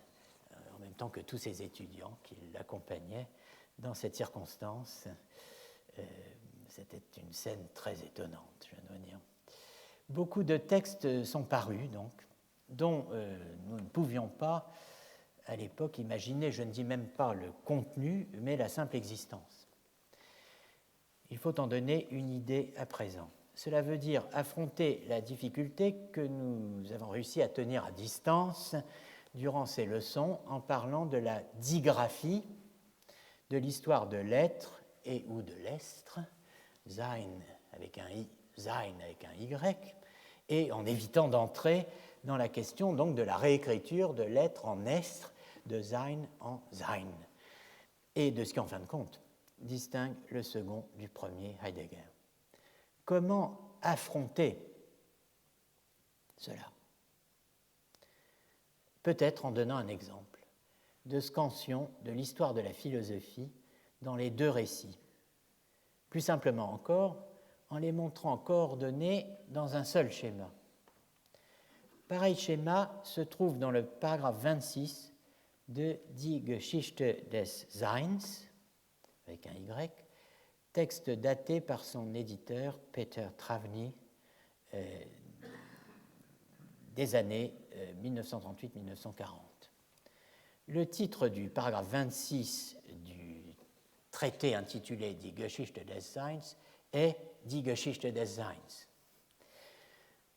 en même temps que tous ses étudiants qui l'accompagnaient dans cette circonstance. C'était une scène très étonnante, je dois dire. Beaucoup de textes sont parus, donc, dont nous ne pouvions pas, à l'époque, imaginer, je ne dis même pas le contenu, mais la simple existence. Il faut en donner une idée à présent. Cela veut dire affronter la difficulté que nous avons réussi à tenir à distance durant ces leçons en parlant de la digraphie, de l'histoire de l'être et ou de l'estre, sein avec un I, sein avec un Y, et en évitant d'entrer dans la question donc de la réécriture de l'être en estre, de sein en sein, et de ce qui en fin de compte distingue le second du premier Heidegger. Comment affronter cela? Peut-être en donnant un exemple de scansion de l'histoire de la philosophie dans les deux récits. Plus simplement encore, en les montrant coordonnés dans un seul schéma. Pareil schéma se trouve dans le paragraphe 26 de Die Geschichte des Seins, avec un Y, texte daté par son éditeur Peter Travny des années 1938-1940. Le titre du paragraphe 26 du traité intitulé Die Geschichte des Seins est Die Geschichte des Seins.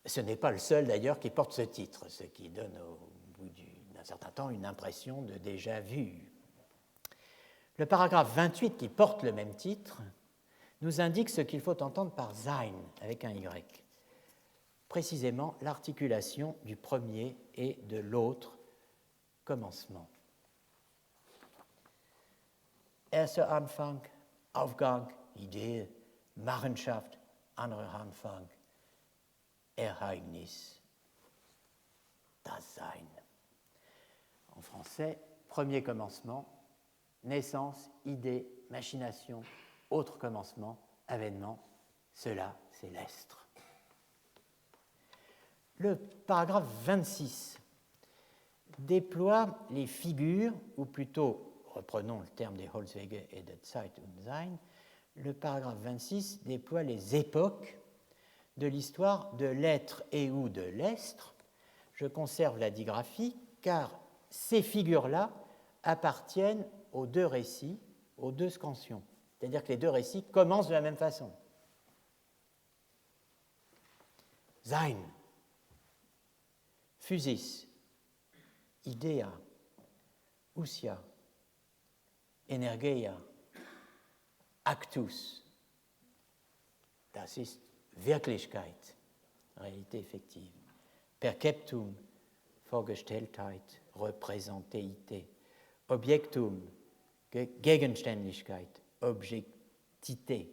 Ce n'est pas le seul d'ailleurs qui porte ce titre, ce qui donne au bout d'un certain temps une impression de déjà vu. Le paragraphe 28 qui porte le même titre nous indique ce qu'il faut entendre par Sein avec un Y, précisément l'articulation du premier et de l'autre commencement. Erster Anfang, Aufgang, Idee, Machenschaft, anderer Anfang, Ereignis, das Sein. En français, premier commencement, naissance, idée, machination, autre commencement, avènement, cela c'est l'astre. Le paragraphe 26 déploie les figures, ou plutôt, reprenons le terme des Holzwege et de Zeit und Sein, le paragraphe 26 déploie les époques de l'histoire de l'être et ou de l'estre. Je conserve la digraphie car ces figures-là appartiennent aux deux récits, aux deux scansions. C'est-à-dire que les deux récits commencent de la même façon. Sein, physis, idea, ousia, energeia, actus. Das ist Wirklichkeit, réalité effective. Perceptum, Vorgestelltheit, Repräsenteité. Objektum, Gegenständlichkeit, objectité.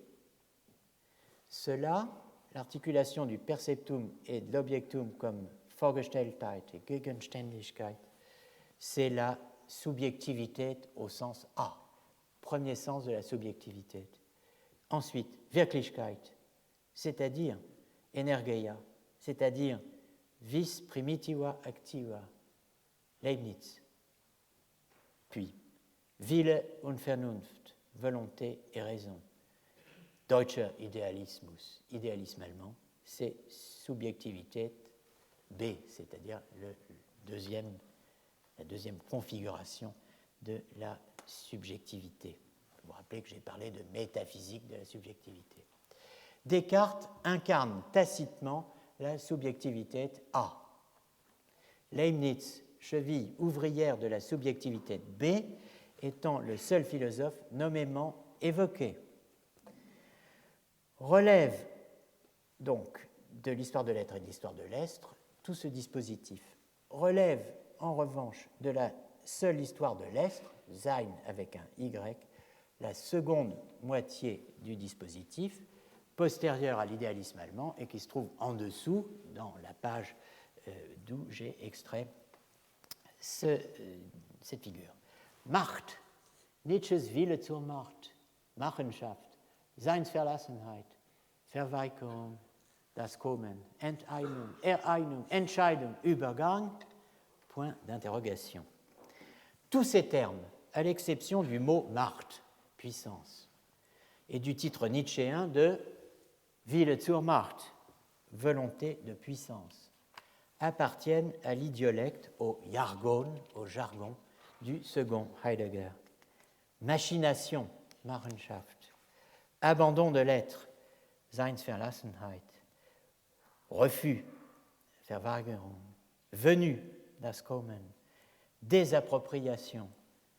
Cela, l'articulation du perceptum et de l'objectum comme Vorgestelltheit et Gegenständlichkeit, c'est la subjectivité au sens A, premier sens de la subjectivité. Ensuite, Wirklichkeit, c'est-à-dire Energeia, c'est-à-dire vis primitiva activa, Leibniz. Puis, Wille und Vernunft, volonté et raison. Deutscher Idealismus, idéalisme allemand, c'est subjectivité B, c'est-à-dire la deuxième configuration de la subjectivité. Vous vous rappelez que j'ai parlé de métaphysique de la subjectivité. Descartes incarne tacitement la subjectivité A. Leibniz, cheville ouvrière de la subjectivité B, étant le seul philosophe nommément évoqué. Relève donc de l'histoire de l'être et de l'histoire de l'estre tout ce dispositif. Relève en revanche de la seule histoire de l'estre, Sein avec un Y, la seconde moitié du dispositif, postérieure à l'idéalisme allemand et qui se trouve en dessous, dans la page d'où j'ai extrait cette figure. Macht, Nietzsches Wille zur Macht, Machenschaft, Seinsverlassenheit, Verweigerung, das Kommen, Enteignung, Ereignung, Entscheidung, Übergang, point d'interrogation. Tous ces termes, à l'exception du mot Macht, puissance, et du titre nietzschéen de Wille zur Macht, volonté de puissance, appartiennent à l'idiolecte, au jargon du second Heidegger. Machination, Machenschaft, abandon de l'être, Seinsverlassenheit, refus, Verweigerung, venue, das Kommen, désappropriation,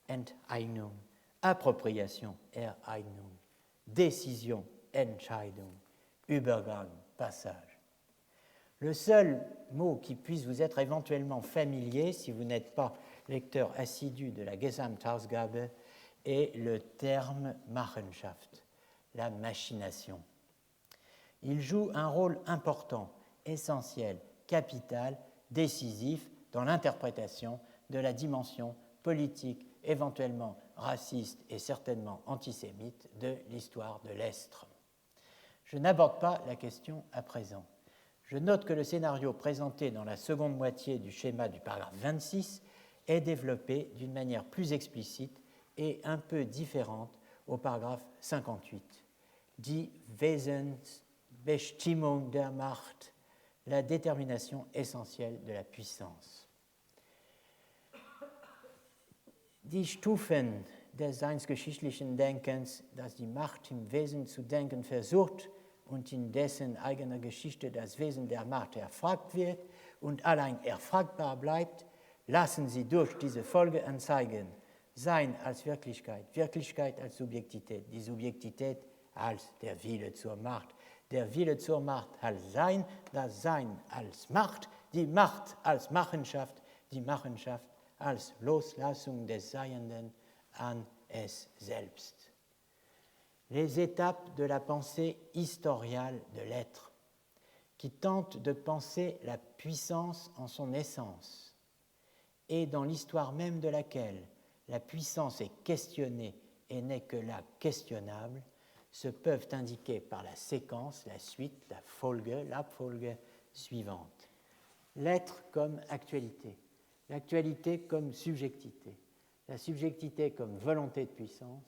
Enteignung, appropriation, Ereignung, décision, Entscheidung, Übergang, passage. Le seul mot qui puisse vous être éventuellement familier, si vous n'êtes pas lecteur assidu de la Gesamtausgabe, est le terme Machenschaft, la machination. Il joue un rôle important, essentiel, capital, décisif dans l'interprétation de la dimension politique, éventuellement raciste et certainement antisémite de l'histoire de l'Estre. Je n'aborde pas la question à présent. Je note que le scénario présenté dans la seconde moitié du schéma du paragraphe 26 est développé d'une manière plus explicite et un peu différente au paragraphe 58. Die Wesensbestimmung der Macht, la détermination essentielle de la puissance. Die Stufen des seinsgeschichtlichen Denkens, das die Macht im Wesen zu denken versucht und in dessen eigener Geschichte das Wesen der Macht erfragt wird und allein erfragbar bleibt, lassen sie durch diese Folge anzeigen. Sein als Wirklichkeit, Wirklichkeit als Subjektität, die Subjektität als der Wille zur Macht, der Wille zur Macht als Sein, das Sein als Macht, die Macht als Machenschaft, die Machenschaft als Loslassung des Seienden an es selbst. Les étapes de la pensée historiale de l'être, qui tente de penser la puissance en son essence, et dans l'histoire même de laquelle la puissance est questionnée et n'est que là questionnable, se peuvent indiquer par la séquence, la suite, la Folge suivante. L'être comme actualité, l'actualité comme subjectivité, la subjectivité comme volonté de puissance,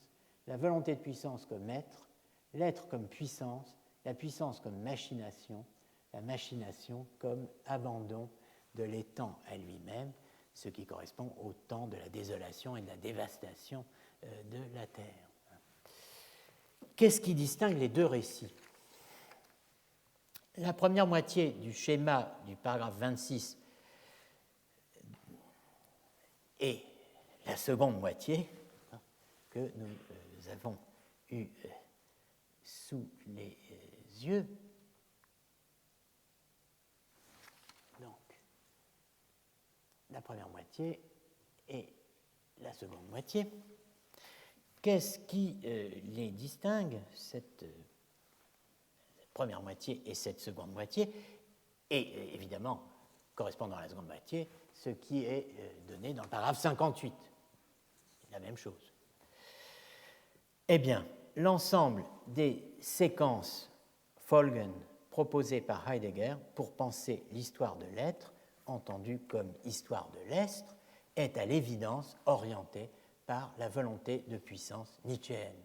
la volonté de puissance comme être, l'être comme puissance, la puissance comme machination, la machination comme abandon de l'étang à lui-même, ce qui correspond au temps de la désolation et de la dévastation de la terre. Qu'est-ce qui distingue les deux récits ? La première moitié du schéma du paragraphe 26 et la seconde moitié que nous avons eue sous les yeux. Donc, la première moitié et la seconde moitié. Qu'est-ce qui les distingue, cette première moitié et cette seconde moitié, et évidemment, correspondant à la seconde moitié, ce qui est donné dans le paragraphe 58. C'est la même chose. Eh bien, l'ensemble des séquences Folgen proposées par Heidegger pour penser l'histoire de l'être, entendue comme histoire de l'être, est à l'évidence orientée par la volonté de puissance nietzschéenne.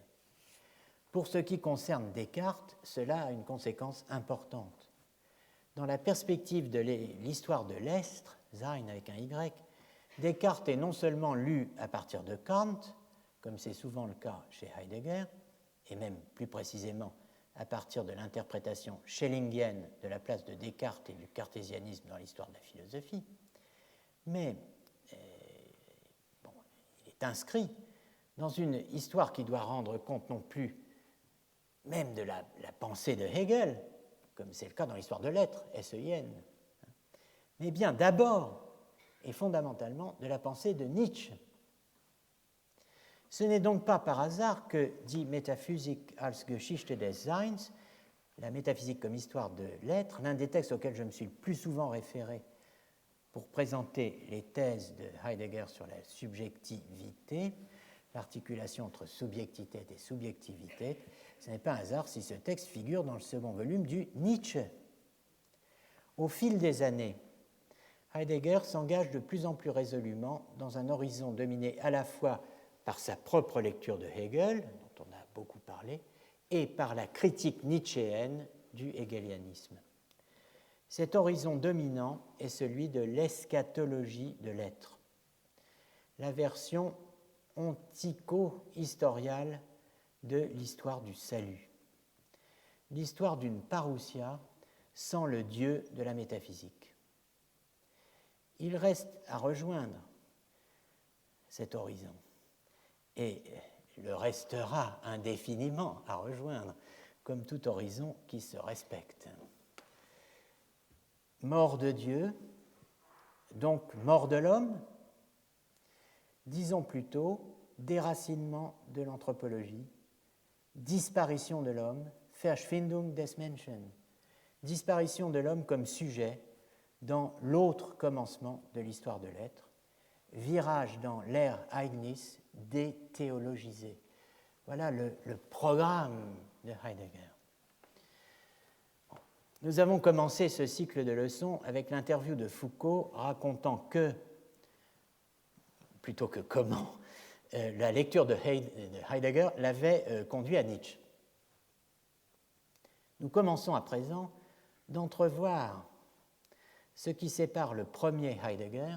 Pour ce qui concerne Descartes, cela a une conséquence importante. Dans la perspective de l'histoire de l'être, Sein avec un Y, Descartes est non seulement lu à partir de Kant, comme c'est souvent le cas chez Heidegger, et même plus précisément à partir de l'interprétation schellingienne de la place de Descartes et du cartésianisme dans l'histoire de la philosophie, mais il est inscrit dans une histoire qui doit rendre compte non plus même de la pensée de Hegel, comme c'est le cas dans l'histoire de l'être, SEIN, mais bien d'abord et fondamentalement de la pensée de Nietzsche. Ce n'est donc pas par hasard que Die Metaphysik als Geschichte des Seins, la métaphysique comme histoire de l'être, l'un des textes auxquels je me suis le plus souvent référé pour présenter les thèses de Heidegger sur la subjectivité, l'articulation entre subjectivité et subjectivité, ce n'est pas un hasard si ce texte figure dans le second volume du Nietzsche. Au fil des années, Heidegger s'engage de plus en plus résolument dans un horizon dominé à la fois par sa propre lecture de Hegel, dont on a beaucoup parlé, et par la critique nietzschéenne du hegelianisme. Cet horizon dominant est celui de l'eschatologie de l'être, la version ontico-historiale de l'histoire du salut, l'histoire d'une parousia sans le Dieu de la métaphysique. Il reste à rejoindre cet horizon, et le restera indéfiniment à rejoindre, comme tout horizon qui se respecte. Mort de Dieu, donc mort de l'homme, disons plutôt déracinement de l'anthropologie, disparition de l'homme, Verschwindung des Menschen, disparition de l'homme comme sujet dans l'autre commencement de l'histoire de l'être, virage dans l'ère Eignis déthéologisé. Voilà le programme de Heidegger. Nous avons commencé ce cycle de leçons avec l'interview de Foucault racontant que, plutôt que comment, la lecture de Heidegger l'avait conduit à Nietzsche. Nous commençons à présent d'entrevoir ce qui sépare le premier Heidegger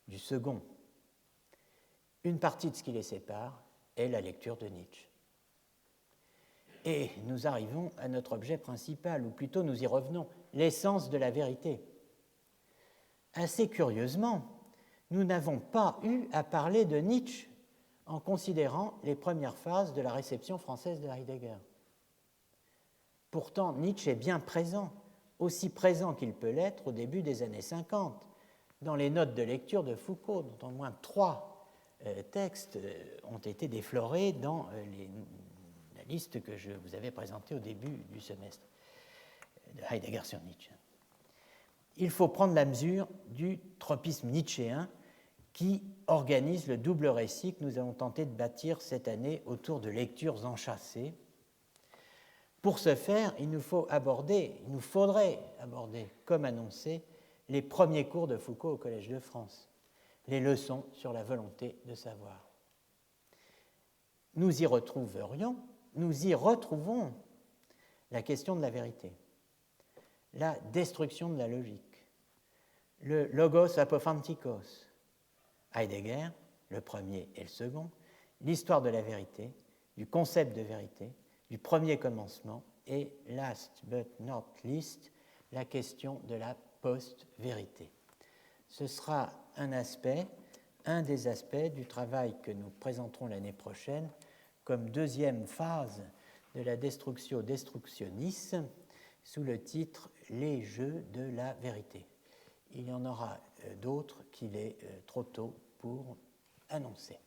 du second. Une partie de ce qui les sépare est la lecture de Nietzsche. Et nous arrivons à notre objet principal, ou plutôt nous y revenons, l'essence de la vérité. Assez curieusement, nous n'avons pas eu à parler de Nietzsche en considérant les premières phases de la réception française de Heidegger. Pourtant, Nietzsche est bien présent, aussi présent qu'il peut l'être au début des années 50, dans les notes de lecture de Foucault, dont au moins 3 textes ont été déflorés dans la liste que je vous avais présentée au début du semestre de Heidegger sur Nietzsche. Il faut prendre la mesure du tropisme nietzschéen qui organise le double récit que nous avons tenté de bâtir cette année autour de lectures enchâssées. Pour ce faire, il nous faudrait aborder, comme annoncé, les premiers cours de Foucault au Collège de France, les leçons sur la volonté de savoir. Nous y retrouvons la question de la vérité, la destruction de la logique, le logos apophantikos, Heidegger, le premier et le second, l'histoire de la vérité, du concept de vérité, du premier commencement et, last but not least, la question de la post-vérité. Ce sera un des aspects du travail que nous présenterons l'année prochaine comme deuxième phase de la Destructio Destructionis sous le titre « Les jeux de la vérité ». Il y en aura d'autres qu'il est trop tôt pour annoncer.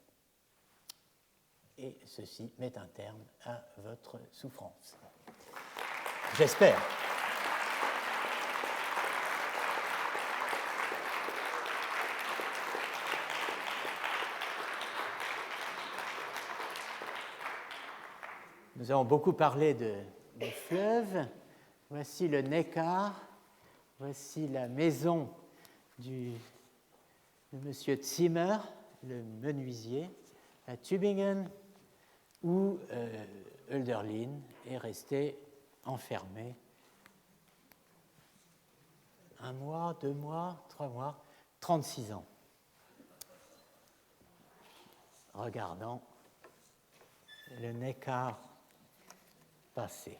Et ceci met un terme à votre souffrance. J'espère. Nous avons beaucoup parlé de fleuves. Voici le Neckar. Voici la maison de M. Zimmer, le menuisier, à Tübingen, où Hölderlin est resté enfermé 1 mois, 2 mois, 3 mois, 36 ans, regardant le Neckar passer.